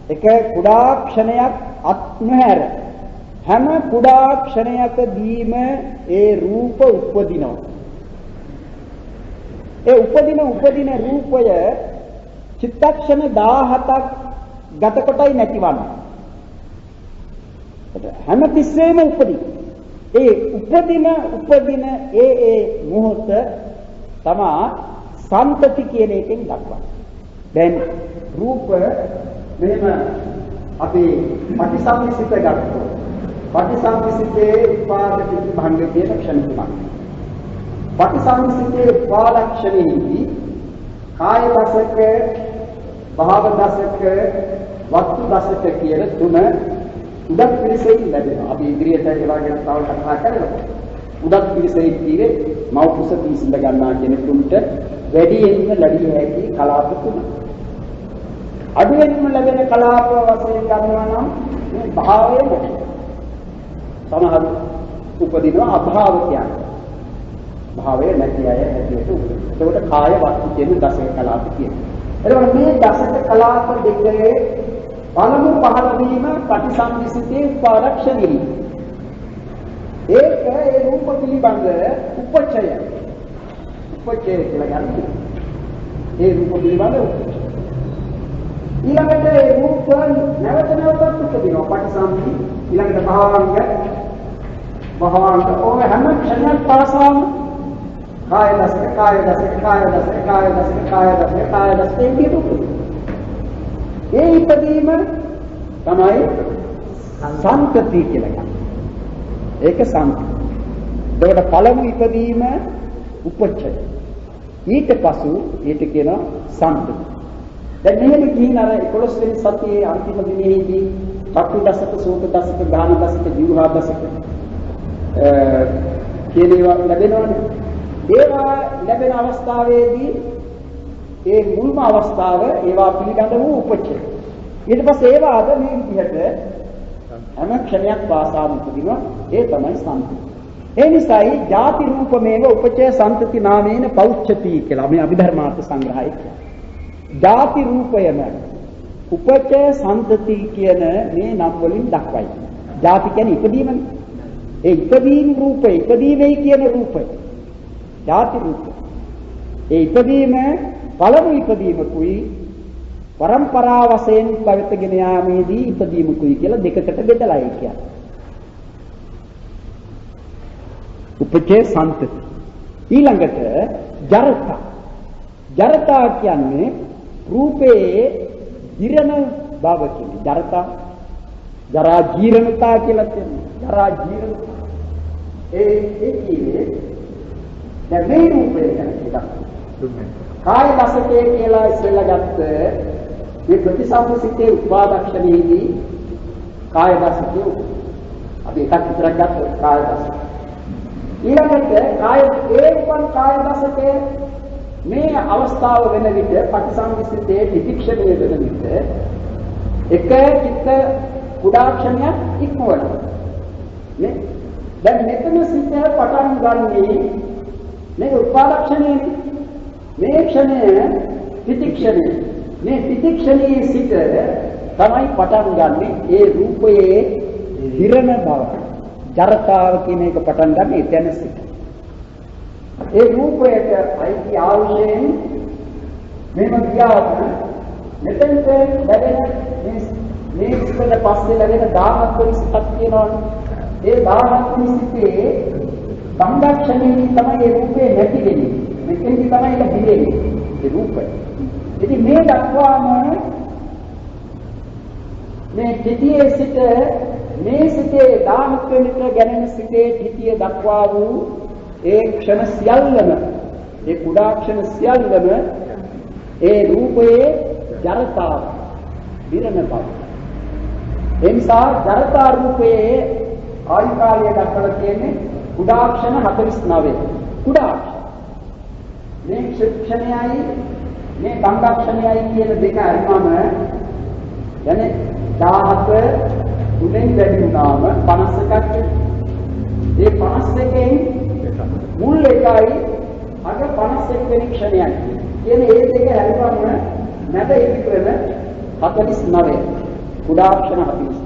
එක කුඩා ක්ෂණයක් අත් නොහැර හැම කුඩා ක්ෂණයකදීම ඒ රූප උපදිනවා. ඒ උපදින රූපය චිත්තක්ෂණ 17ක් ගත කොටයි නැතිවන්නේ. හැම තිස්සෙම උපදී. ඒ උපදින ඒ මොහොත තමා සම්පති කියන එකෙන් දක්වන්නේ. දැන් රූප මෙහෙම අපි පටිසම්භිසිත ගත්තොත් පටිසම්භිසිතේ උපාද භංග කියන ක්ෂණ තුනක්. පටිසම්භිසිතේ උපාලක්ෂණෙහි කාය දසක, භාව දසක, වස්තු දසක කියන තුන උදක් පිළිසෙයි ලැබෙනවා. අපි ඉදිරියට ඒවා ගැන තව කතා කරමු. උදක් පිළිසෙයි කියන්නේ මව කුස පිළිසිඳ ගන්නා කෙනෙකුට වැඩියෙන්ම ලැබිය හැකි කලාප තුන. අඩුවෙන්ම ලැබෙන කලාප වශයෙන් ගන්නවා නම් මේ භාවය නැහැ. සමහර උපදිනවා අභාව කියන්නේ. භාවය නැති අය හැටියට උපදිනවා. ඒකට කාය වස්තු කියන දසක කලාප කියනවා. එතකොට මේ දසක කලාප දෙකේ පළමු පහළ වීම පටිසම්භිසිතේ උපාරක්ෂණෙහි. ඒක ඒ රූප පිළිබඳ උපචය. උපචය කියලා ගන්නවා. ඒ රූප පිළිබඳ උපචය. ඊළඟට ඒ රූප නැවත නැවතත් උපදිනවා පටිසම්භි. ඊළඟට භාවාංග ඕක හැම ක්ෂණයක් පාසාම කාය දසක කාය දසක කාය දසක කාය දසක කාය දසක කාය දසක කියන ඒ ඉදීම තමයි සංකති කියලා කියන්නේ. ඒක සංකති. ඒකට පළමු ඉදීම උපචය. ඊට පසු ඊට කියන සංකති. දැන් මෙහෙම කියන අර 11 වෙනි සතියේ අන්තිම දිනේදී චක්කු දසක, සෝත දසක, ගාන දසක, ජීවහා දසක කියන ඒවා ලැබෙනවනේ. ඒවා ලැබෙන අවස්ථාවේදී ඒ මුල්ම අවස්ථාව ඒවා පිළිබඳ වූ උපචය. ඊට පස්සේ ඒවාද මේ විදිහට හැම ක්ෂණයක් පාසාම උපදිනවා. ඒ තමයි සම්පති. ඒ නිසායි ಜಾති රූපමේව උපචය සම්පති නාමේන පෞච්ඡති කියලා මේ අභිධර්මාර්ථ සංග්‍රහය කියන්නේ. ಜಾති රූපයම උපචය සම්පති කියන මේ නම් වලින් දක්වයි. ಜಾති කියන්නේ ඉදීමනේ. ඒ ඉදීම් රූපය, ඉදීමේ කියන රූපය. ಜಾති රූපය. ඒ ඉදීම පළමු ඉදීමකුයි පරම්පරා වශයෙන් පවත්ගෙන යාමේදී ඉදීමකුයි කියලා දෙකකට බෙදලා කියන්නේ. උපචේ සම්පති. ඊළඟට ජරතා. ජරතා කියන්නේ රූපේ ජීරණ බව කියන්නේ. ජරතා ජරා ජීරණතා කියලා කියනවා. ජරා ජීරණ ඒ කියන්නේ දැන් මේ රූපය ගැන ටිකක් දුන්නේ. කාය දසකේ කියලා ඉස්සෙල්ලා ගත්ත මේ ප්‍රතිසම්පසිතේ උපාදක්ෂණයේදී කාය දසකේ අපි එකක් විතරක් ගත්තා කාය දසක. ඊළඟට කාය ඒකන් කාය දසකේ මේ අවස්ථාව වෙන විට ප්‍රතිසම්පසිතේ විචක්ෂණය වෙන විට එක චිත්ත කුඩාක්ෂණයක් ඉක්මවනවා. නේ? දැන් මෙතන සිත පටන් ගන්නේ මේ උපාදක්ෂණයේ මේ ක්ෂණය විචක්ෂණය. මේ විචක්ෂණයේ සිට තමයි පටන් ගන්නෙ ඒ රූපයේ විරණ බව. ජරතාව කියන එක පටන් ගන්න එතන සිට. ඒ රූපයට අයිති ආවශ්‍යයෙන් මෙම ගියාම මෙතෙන්ට ලැබෙන මේ ඉස්සෙල්ල පස්සේ ලැබෙන 17 වෙනි සිතක් තියෙනවනේ. ඒ 17 වෙනි සිතේ සංදක්ෂණයේ තමයි ඒ රූපේ නැති වෙන්නේ. මෙතෙන්දි තමයි ඒක දිලෙන්නේ. ඒ රූපය. ඉතින් මේ දක්වාම මේ තිතියේ සිට මේ සිතේ 17 වෙනිට ගැනෙන සිතේ තිතිය දක්වා වූ ඒ ක්ෂණ සියල්ලම ඒ කුඩා ක්ෂණ සියල්ලම ඒ රූපයේ ජරතාව විරණ බව. එනිසා ජරතා රූපයේ ආයු කාලය දක්වලා තියෙන්නේ කුඩා ක්ෂණ 49. කුඩා මේ ක්ෂණයයි මේ බංගක්ෂණයයි කියන දෙක අරිමම يعني 17 තුනෙන් වැඩි වුණාම 51ක්. ඒ 51කින් මුල් එකයි අග 51 වෙනි ක්ෂණයයි. කියන ඒ දෙක අරිමම නැද ඉතිරි වෙන 49. කුඩා ක්ෂණ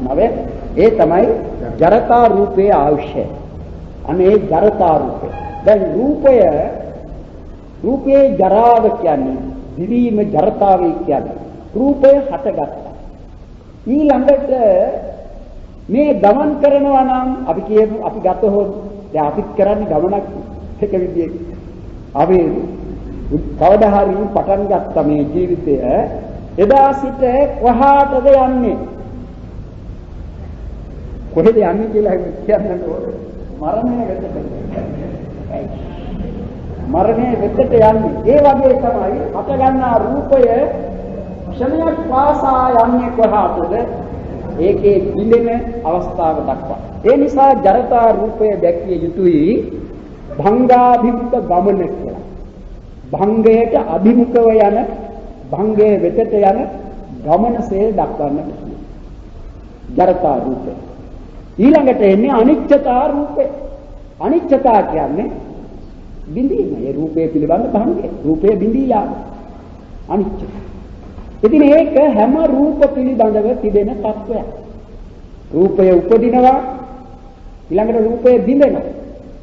49. ඒ තමයි ජරතා රූපයේ ආයුෂය. අනේ ජරතා රූපය. දැන් රූපයේ ජරාව කියන්නේ දිවීම ජරතාවේ කියන්නේ රූපය හටගත්තා. ඊළඟට මේ ගමන් කරනවා නම් අපි කියමු අපි ගතහොත් දැන් අපි කරන්නේ ගමනක් එක විදියක. අපි කවදා හරි පටන් ගත්ත මේ ජීවිතය එදා සිට කොහාටද යන්නේ? කොහෙද යන්නේ කියලා කියන්න ඕනේ. මරණය වෙතට. මරණය වෙතට යන්නේ. ඒ වගේ තමයි හට ගන්නා රූපය ක්ෂණයක් වාසා යන්නේ කොහාටද? ඒකේ බිඳෙන අවස්ථාව දක්වා. ඒ නිසා ජරතා රූපය දැක්විය යුතුයි භංගාභිමුඛ ගමන කියලා. භංගයට අභිමුඛව යන භංගයේ වෙතට යන ගමනසේ දක්වන්නට කියනවා. ජරතා රූපය. ඊළඟට එන්නේ අනිච්චතා රූපය. අනිච්චතා කියන්නේ බිඳීම. ඒ රූපය පිළිබඳ භංගය. රූපය බිඳී යාම. අනිච්ච. ඉතින් ඒක හැම රූප පිළිබඳව තිබෙන තත්වයක්. රූපය උපදිනවා ඊළඟට රූපය බිඳෙනවා.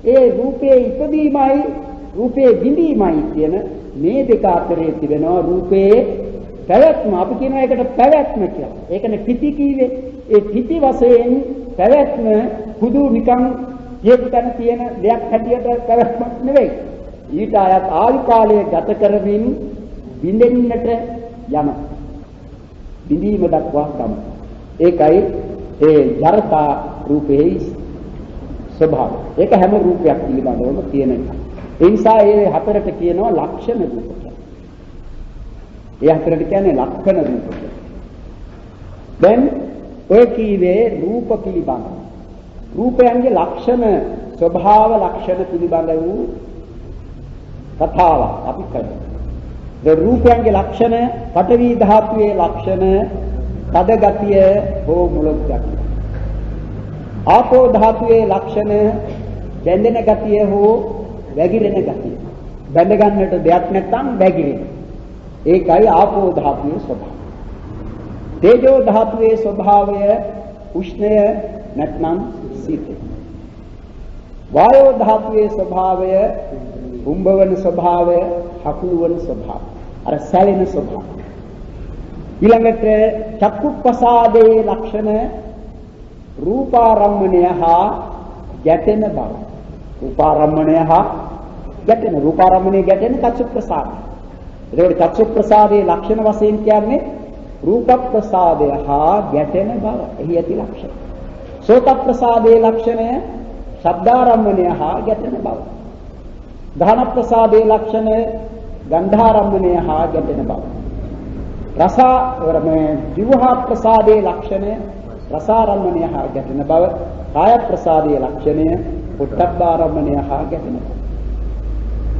ඒ රූපයේ ඉපදීමයි රූපයේ බිඳීමයි කියන මේ දෙක අතරේ තිබෙනවා රූපයේ පැවැත්ම. අපි කියනවා ඒකට පැවැත්ම කියලා. ඒකනේ පිටි කීවේ. ඒ පිටි වශයෙන් පැවැත්ම හුදු නිකන් ජීවිතන තියෙන දෙයක් හැටියට පැවැත්මක් නෙවෙයි. ඊට අයත් ආයු කාලය ගත කරමින් බිඳෙන්නට යන බිඳීම දක්වා ගම. ඒකයි ඒ ජරතා රූපේ ස්වභාවය. ඒක හැම රූපයක් පිළිබඳවම තියෙන එක. ඒ නිසා ඒ හතරට කියනවා ලක්ෂණ රූප කියලා. ඒ හතරට කියන්නේ ලක්ෂණ රූප කියලා. දැන් ඔය කීවේ රූප පිළිබඳ. රූපයන්ගේ ලක්ෂණ ස්වභාව ලක්ෂණ පිළිබඳ වූ කතාවක් අපි කරමු. ඒ රූපයන්ගේ ලක්ෂණ පඨවි ධාතුවේ ලක්ෂණ තද ගතිය හෝ මුලක් ගතිය. ආපෝ ධාතුවේ ලක්ෂණ බැඳෙන ගතිය හෝ වැగిරෙන ගතිය. බැඳ ගන්නට දෙයක් නැත්නම් වැగిරෙන. ඒකයි ආපෝ ධාතුවේ ස්වභාවය. තේජෝ ධාතුවේ ස්වභාවය උෂ්ණය නැත්නම් සීතල. වායෝ ධාතුවේ ස්වභාවය උම්බවන ස්වභාවය හකුළුවන ස්වභාවය. අර සැලෙන ස්වභාවය. ඊළඟට චක්කුප්පසාදේ ලක්ෂණ රූපාරම්මණය හා ගැටෙන බව. රූපාරම්මණය හා ගැටෙන රූපාරම්මණය ගැටෙන චක්කුප්පසාද. ඒකෝට චක්කුප්පසාදේ ලක්ෂණ වශයෙන් කියන්නේ රූප ප්‍රසාදය හා ගැටෙන බව. එහි ඇති ලක්ෂණ. සෝත ප්‍රසාදේ ලක්ෂණය ශබ්දාරම්මණය හා ගැටෙන බව. ධාන ප්‍රසාදේ ලක්ෂණය ගන්ධාරම්මණය හා ගැටෙන බව. ජීවහා ප්‍රසාදේ ලක්ෂණය රසාරම්මණය හා ගැටෙන බව. කාය ප්‍රසාදේ ලක්ෂණය පොට්ටබ්බාරම්මණය හා ගැටෙන බව.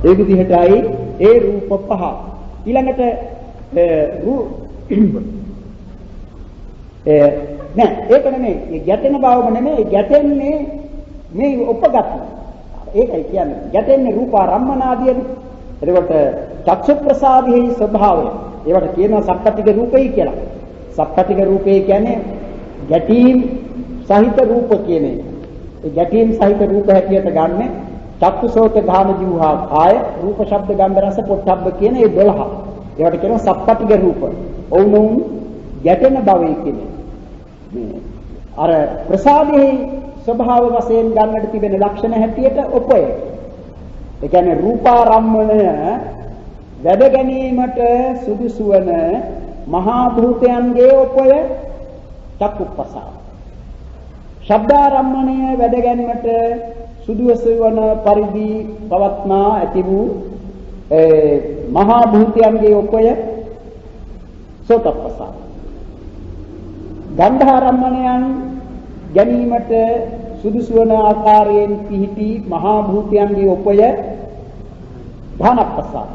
ඒ විදිහටයි ඒ රූප පහ. ඊළඟට නෑ ඒක නෙමෙයි. ඒ ගැටෙන බවම නෙමෙයි. ගැටෙන්නේ මේ උපගත. ඒකයි කියන්නේ. ගැටෙන්නේ රූපාරම්මනාදීනේ. එතකොට චක්ෂු ප්‍රසාදෙහි ස්වභාවය. ඒවට කියනවා සප්පටික රූපයි කියලා. සප්පටික රූපේ කියන්නේ ගැටීම් සහිත රූප කියන එක. ඒ ගැටීම් සහිත රූප හැටියට ගන්න චක්කුසෝත ගාන ජීවහා කාය රූප ශබ්ද ගන්ධ රස පොට්ටබ්බ කියන මේ 12. ඒවට කියනවා සප්පටික රූප. ඔවුන් ගැටෙන බවයි කියන්නේ. මේ අර ප්‍රසාදෙහි ස්වභාව වශයෙන් ගන්නට තිබෙන ලක්ෂණ හැටියට උපය. ඒ කියන්නේ රූපාරම්මණය වැඩ ගැනීමට සුදුසු වන මහා භූතයන්ගේ උපය චක්කුප්පසාද. ශබ්දාරම්මණය වැඩ ගැනීමට සුදුසු වන පරිදි පවත්නා ඇති වූ මහා භූතයන්ගේ උපය සෝතප්පසාද. ගන්ධාරම්මණයන් ගැනීමට සුදුසු වන ආකාරයෙන් පිහිටි මහා භූතයන්ගේ උපය ධානප්පසාද.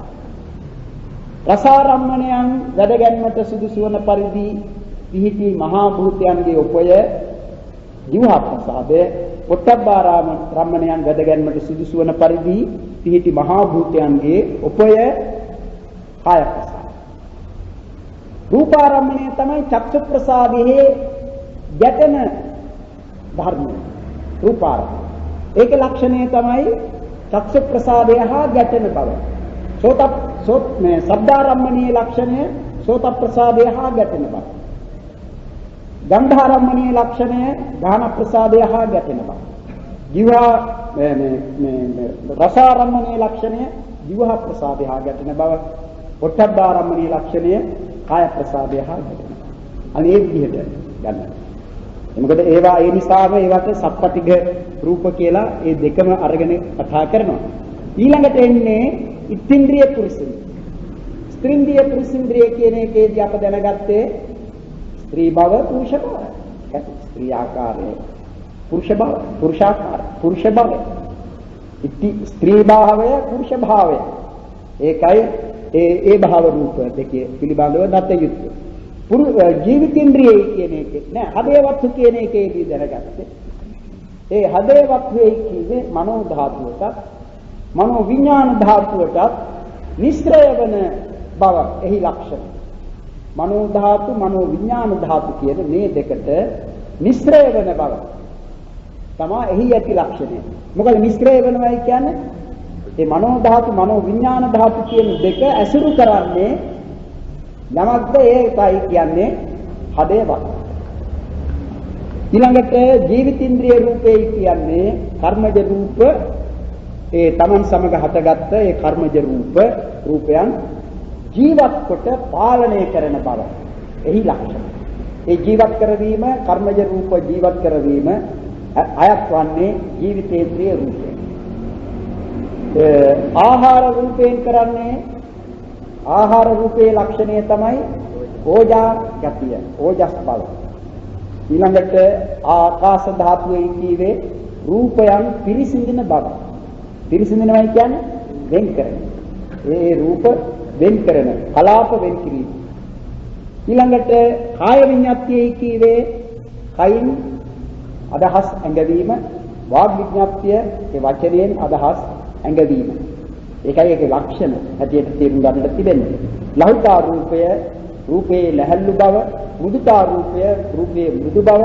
රසාරම්මණයන් වැඩ ගැනීමට සුදුසු වන පරිදි පිහිටි මහා භූතයන්ගේ උපය ජීවහප්පසාද. පොට්ටබ්බාරම්මණයන් වැඩ ගැනීමට සුදුසු වන පරිදි පිහිටි මහා භූතයන්ගේ උපය කායප්පසාද. රූපාරම්මණය තමයි චක්ෂු ප්‍රසාදයේ ගැටෙන ධර්මය. රූපාරම්මණය. ඒකේ ලක්ෂණය තමයි චක්ෂු ප්‍රසාදය හා ගැටෙන බව. ශබ්දාරම්මණීය ලක්ෂණය සෝත ප්‍රසාදය හා ගැටෙන බව. ගන්ධාරම්මණීය ලක්ෂණය ගාන ප්‍රසාදය හා ගැටෙන බව. ජීවා රසාරම්මණීය ලක්ෂණය ජීවා ප්‍රසාදය හා ගැටෙන බව. පොට්ටබ්බාරම්මණීය ලක්ෂණය කාය ප්‍රසාදය හා ගැටෙන බව. අනේ විදිහට ගන්න. මොකද ඒවා ඒ නිසාම ඒවට සප්පටිඝ රූප කියලා ඒ දෙකම අරගෙන කතා කරනවා. ඊළඟට එන්නේ ඉත්ත්‍ින්ද්‍රිය පුරුෂින්ද්‍රිය. ස්ත්‍රින්ද්‍රිය පුරුෂින්ද්‍රිය කියන එකේදී අප දැනගත්තේ ස්ත්‍රී භව පුරුෂ භව. ස්ත්‍රී ආකාරය පුරුෂ භව පුරුෂාකාරය පුරුෂ භව. ස්ත්‍රී භාවය පුරුෂ භාවය. ඒකයි ඒ භාව රූප දෙකේ පිළිබඳව දත යුතුය. ජීවිතේන්ද්‍රියයි කියන එක නෑ හදේවත්තු කියන එකේදී දැනගත්තේ. ඒ හදේවත්තුයි කියන්නේ මනෝ ධාතුවට මනෝ විඥාන ධාතුවට නිස්සය වන බව එහි ලක්ෂණ. මනෝ ධාතු මනෝ විඥාන ධාතු කියන මේ දෙකට නිස්සය වෙන බව තමයි එහි ඇති ලක්ෂණය. මොකද නිස්සය වෙනවයි කියන්නේ මේ මනෝ ධාතු මනෝ විඥාන ධාතු කියන දෙක ඇසුරු කරන්නේ යමක්ද ඒකයි කියන්නේ හදේවත්. ඊළඟට ජීවිතේන්ද්‍රිය රූපේ කියන්නේ කර්මජ රූප ඒ තමන් සමග හටගත්ත ඒ කර්මජ රූපයන් ජීවත් කොට පාලනය කරන බව එහි ලක්ෂණ. ඒ ජීවත් කරවීම කර්මජ රූප ජීවත් කරවීම අයත් වන්නේ ජීවිතේන්ද්‍රිය රූපය. ආහාර රූපයෙන් කරන්නේ ආහාර රූපේ ලක්ෂණය තමයි ඕජා ගතිය ඕජස් බව. ඊළඟට ආකාශ ධාතුවේ කීවේ රූපයන් පිරිසිඳින බව. පිරිසිඳිනවයි කියන්නේ වෙන් කරන. ඒ රූප වෙන් කරන කලාප වෙන් කිරීම. ඊළඟට කාය විඤ්ඤාතියේ කීවේ කයින් අදහස් ඇඟවීම වාග් විඤ්ඤාතිය ඒ වචනයෙන් අදහස් ඇඟවීම. ඒකයි ඒකේ ලක්ෂණ හැටියට තේරුම් ගන්නට තිබෙන්නේ. ලහුතා රූපය රූපේ ලැහැල්ලු බව, මෘදුතා රූපය රූපේ මෘදු බව,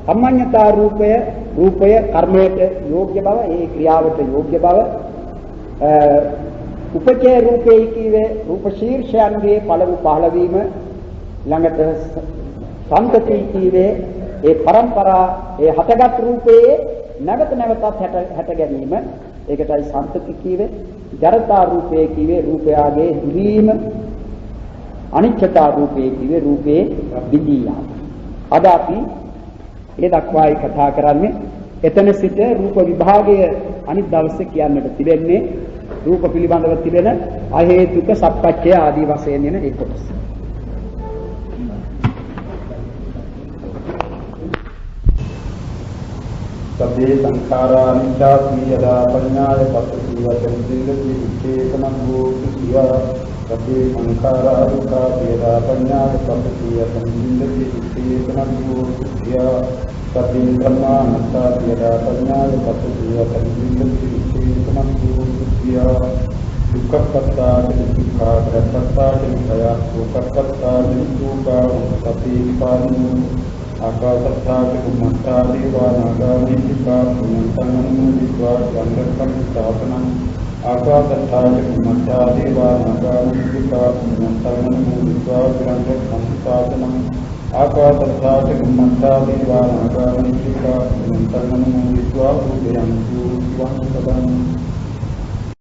සම්මඤ්ඤතා රූපය කර්මයට යෝග්‍ය බව, ඒ ක්‍රියාවට යෝග්‍ය බව. උපචේ රූපේ කීවේ රූප ශීර්ෂයන්ගේ පළමු පහළවීම. ළඟට සම්පති කීවේ ඒ પરම්පරා ඒ හටගත් රූපයේ නැවත නැවතත් හැට ගැනීම. ඒකටයි සම්පති කීවේ. ජරතා රූපේ කීවේ රූපයාගේ හිරීම. අනිච්චතා රූපේ කීවේ රූපේ විදීයා. අද අපි ඒ දක්වායි කතා කරන්නේ. එතන සිට රූප විභාගය අනිත් දවසේ කියන්නට තිබෙන්නේ රූප පිළිබඳව තිබෙන අහේතුක සප්පච්චය ආදී වශයෙන් එන ඒ කොටස. සබ්බේ සංඛාරා අනිච්චාති යදා පඤ්ඤාය පස්සති වචන්ති විචේතනං භූතියා සබ්බේ සංඛාරා දුක්ඛා යදා පඤ්ඤාය පස්සති වචන්ති විචේතනං භූතියා සබ්බේ ධම්මානත්තා යදා පඤ්ඤාය පස්සති වචන්ති විචේතනං භූතියා දුක්ඛපත්තා දුක්ඛා ප්‍රත්‍ත්තා නිසය දුක්ඛපත්තා දුක්ඛා සබ්බේ පානු ආකාශත්තා කුමත්තා දේවා නාගාමිතිකා පුඤ්ඤන්තං විද්වා සංගතං ස්ථාපනං ආකාශත්තා කුමත්තා දේවා නාගාමිතිකා පුඤ්ඤන්තං විද්වා සංගතං ස්ථාපනං ආකාශත්තා කුමත්තා දේවා නාගාමිතිකා පුඤ්ඤන්තං විද්වා උදයං සුවං සදං